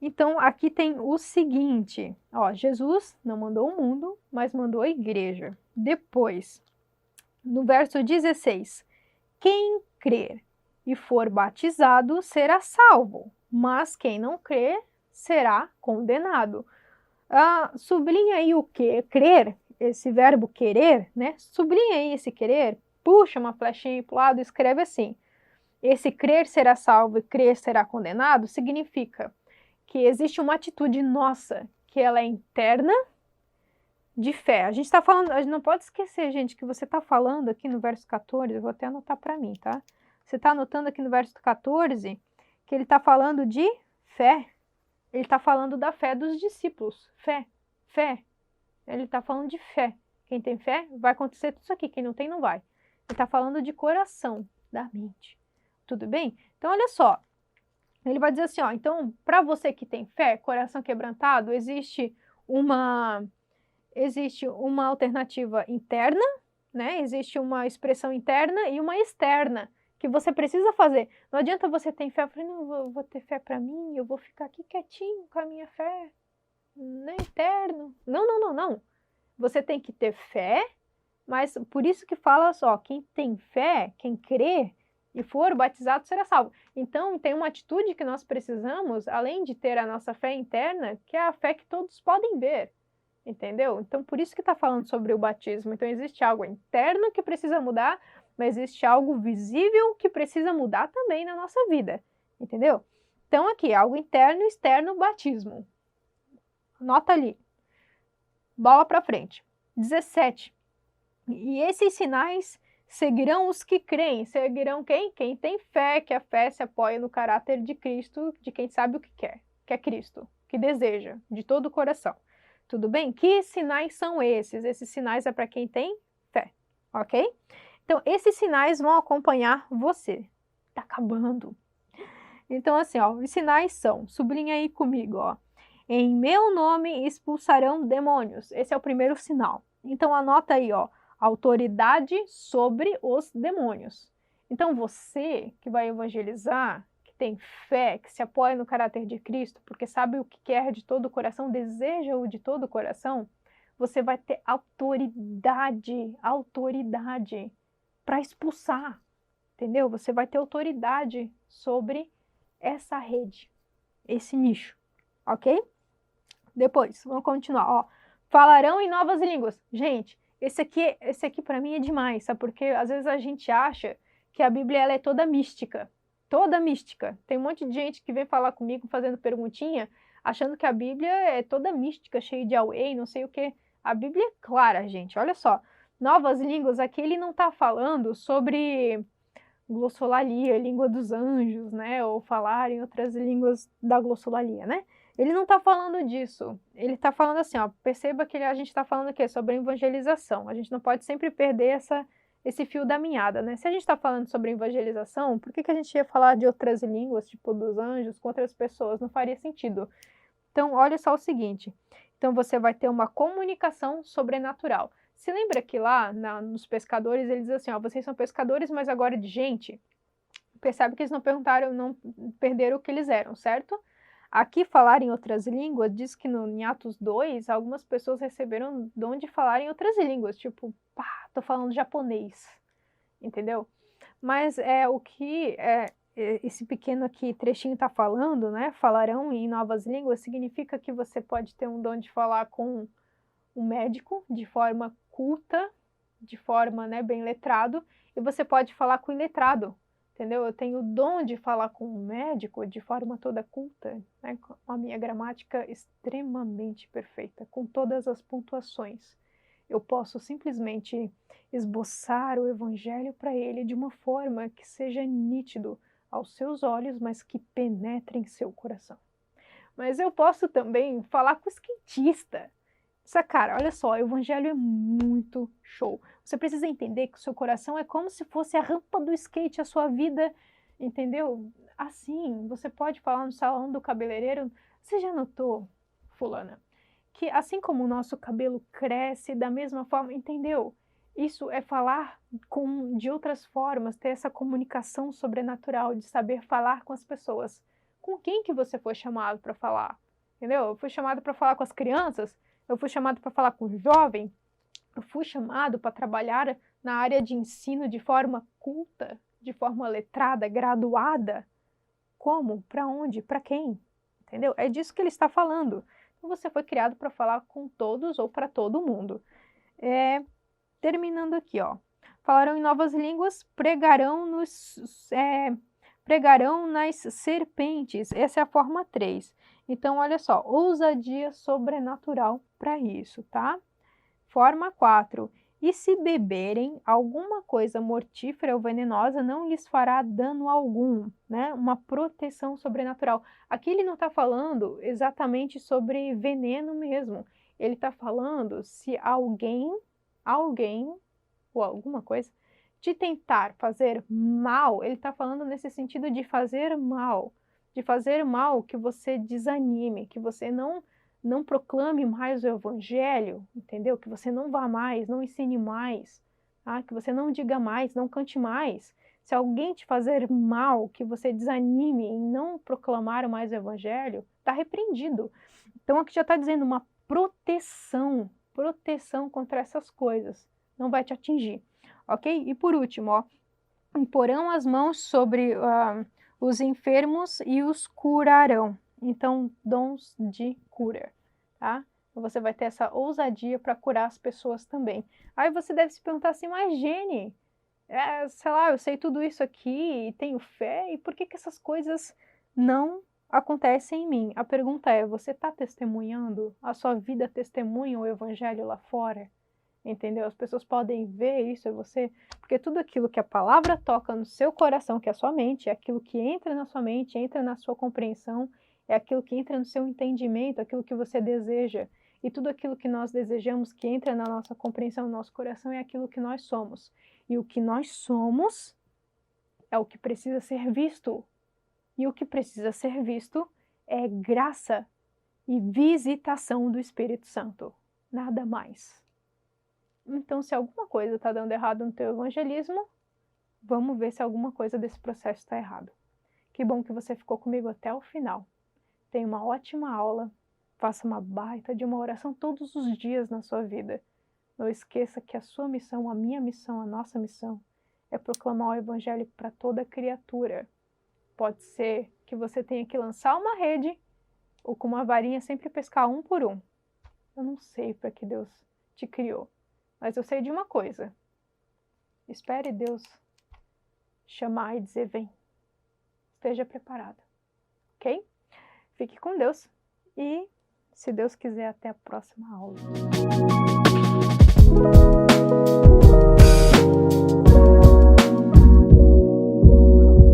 Então, aqui tem o seguinte, ó, Jesus não mandou o mundo, mas mandou a igreja. Depois, no verso 16, quem crer e for batizado será salvo, mas quem não crer será condenado. Sublinha aí o que? Crer, esse verbo querer, né? Sublinha aí esse querer, puxa uma flechinha para o lado e escreve assim. Esse crer será salvo e crer será condenado significa que existe uma atitude nossa, que ela é interna, de fé. A gente está falando, a gente não pode esquecer, gente, que você está falando aqui no verso 14, eu vou até anotar para mim, tá? Você está anotando aqui no verso 14 que ele está falando de fé. Ele está falando da fé dos discípulos. Fé, fé. Ele está falando de fé. Quem tem fé, vai acontecer tudo isso aqui. Quem não tem, não vai. Ele está falando de coração, da mente. Tudo bem? Então, olha só. Ele vai dizer assim, ó, então, para você que tem fé, coração quebrantado, existe uma alternativa interna, né? Existe uma expressão interna e uma externa que você precisa fazer. Não adianta você ter fé, eu falei, não, eu vou ter fé para mim, eu vou ficar aqui quietinho com a minha fé, né, interno. Não, não, não, não. Você tem que ter fé, mas por isso que fala só, quem tem fé, quem crê e for batizado será salvo. Então, tem uma atitude que nós precisamos, além de ter a nossa fé interna, que é a fé que todos podem ver. Entendeu? Então, por isso que está falando sobre o batismo. Então, existe algo interno que precisa mudar, mas existe algo visível que precisa mudar também na nossa vida. Entendeu? Então, aqui, algo interno e externo, batismo. Anota ali. Bola para frente. 17. E esses sinais seguirão os que creem. Seguirão quem? Quem tem fé, que a fé se apoia no caráter de Cristo, de quem sabe o que quer, que é Cristo, que deseja, de todo o coração. Tudo bem? Que sinais são esses? Esses sinais é para quem tem fé, ok? Então, esses sinais vão acompanhar você. Tá acabando. Então, assim, ó, os sinais são, sublinha aí comigo, ó. Em meu nome expulsarão demônios. Esse é o primeiro sinal. Então, anota aí, ó, autoridade sobre os demônios. Então, você que vai evangelizar, tem fé, que se apoia no caráter de Cristo, porque sabe o que quer de todo o coração, deseja-o de todo o coração, você vai ter autoridade para expulsar, entendeu? Você vai ter autoridade sobre essa rede, esse nicho, ok? Depois, vamos continuar, ó. Falarão em novas línguas. Gente, esse aqui para mim é demais, sabe? Porque às vezes a gente acha que a Bíblia ela é toda mística. Toda mística. Tem um monte de gente que vem falar comigo fazendo perguntinha, achando que a Bíblia é toda mística, cheia de away, não sei o que. A Bíblia é clara, gente. Olha só. Novas línguas, aqui ele não está falando sobre glossolalia, língua dos anjos, né? Ou falar em outras línguas da glossolalia, né? Ele não está falando disso. Ele está falando assim, ó. Perceba que a gente está falando aqui sobre evangelização. A gente não pode sempre perder esse fio da meada, né? Se a gente está falando sobre evangelização, por que a gente ia falar de outras línguas, tipo dos anjos, com outras pessoas? Não faria sentido. Então, olha só o seguinte. Então, você vai ter uma comunicação sobrenatural. Se lembra que lá, nos pescadores, eles dizem assim, ó, vocês são pescadores, mas agora de gente. Percebe que eles não perderam o que eles eram, certo? Aqui, falar em outras línguas, diz que em Atos 2, algumas pessoas receberam dom de falar em outras línguas, tipo, pá, tô falando japonês, entendeu? Mas o que esse pequeno aqui trechinho está falando, né? Falarão em novas línguas, significa que você pode ter um dom de falar com um médico de forma culta, de forma, né, bem letrado, e você pode falar com o iletrado, entendeu? Eu tenho o dom de falar com um médico de forma toda culta, né, com a minha gramática extremamente perfeita, com todas as pontuações. Eu posso simplesmente esboçar o evangelho para ele de uma forma que seja nítido aos seus olhos, mas que penetre em seu coração. Mas eu posso também falar com o skatista. Essa cara, olha só, o evangelho é muito show. Você precisa entender que o seu coração é como se fosse a rampa do skate, a sua vida, entendeu? Assim, você pode falar no salão do cabeleireiro. Você já notou, fulana, que assim como o nosso cabelo cresce da mesma forma, entendeu? Isso é falar de outras formas, ter essa comunicação sobrenatural, de saber falar com as pessoas. Com quem que você foi chamado para falar? Entendeu? Eu fui chamado para falar com as crianças, eu fui chamado para falar com o jovem, eu fui chamado para trabalhar na área de ensino de forma culta, de forma letrada, graduada. Como? Para onde? Para quem? Entendeu? É disso que ele está falando. Então você foi criado para falar com todos ou para todo mundo. Terminando aqui, ó. Falarão em novas línguas, pregarão nas serpentes. Essa é a forma 3. Então, olha só, ousadia sobrenatural para isso, tá? Forma 4. E se beberem alguma coisa mortífera ou venenosa, não lhes fará dano algum, né? Uma proteção sobrenatural. Aqui ele não está falando exatamente sobre veneno mesmo. Ele está falando se alguém ou alguma coisa, de tentar fazer mal, ele está falando nesse sentido de fazer mal que você desanime, que você não proclame mais o evangelho, entendeu? Que você não vá mais, não ensine mais, tá? Que você não diga mais, não cante mais. Se alguém te fazer mal, que você desanime em não proclamar mais o evangelho, está repreendido. Então aqui já está dizendo uma proteção contra essas coisas. Não vai te atingir, ok? E por último, ó, imporão as mãos sobre os enfermos e os curarão. Então, dons de cura, tá? Então, você vai ter essa ousadia para curar as pessoas também. Aí você deve se perguntar assim, mas Jenny, sei lá, eu sei tudo isso aqui e tenho fé, e por que essas coisas não acontecem em mim? A pergunta é, você está testemunhando? A sua vida testemunha o evangelho lá fora? Entendeu? As pessoas podem ver isso, porque tudo aquilo que a palavra toca no seu coração, que é a sua mente, é aquilo que entra na sua mente, entra na sua compreensão, é aquilo que entra no seu entendimento, aquilo que você deseja. E tudo aquilo que nós desejamos que entra na nossa compreensão, no nosso coração, é aquilo que nós somos. E o que nós somos é o que precisa ser visto. E o que precisa ser visto é graça e visitação do Espírito Santo. Nada mais. Então, se alguma coisa está dando errado no teu evangelismo, vamos ver se alguma coisa desse processo está errado. Que bom que você ficou comigo até o final. Tenha uma ótima aula, faça uma baita de uma oração todos os dias na sua vida. Não esqueça que a sua missão, a minha missão, a nossa missão é proclamar o evangelho para toda criatura. Pode ser que você tenha que lançar uma rede ou com uma varinha sempre pescar um por um. Eu não sei para que Deus te criou. Mas eu sei de uma coisa, espere Deus chamar e dizer, vem, esteja preparado, ok? Fique com Deus e, se Deus quiser, até a próxima aula.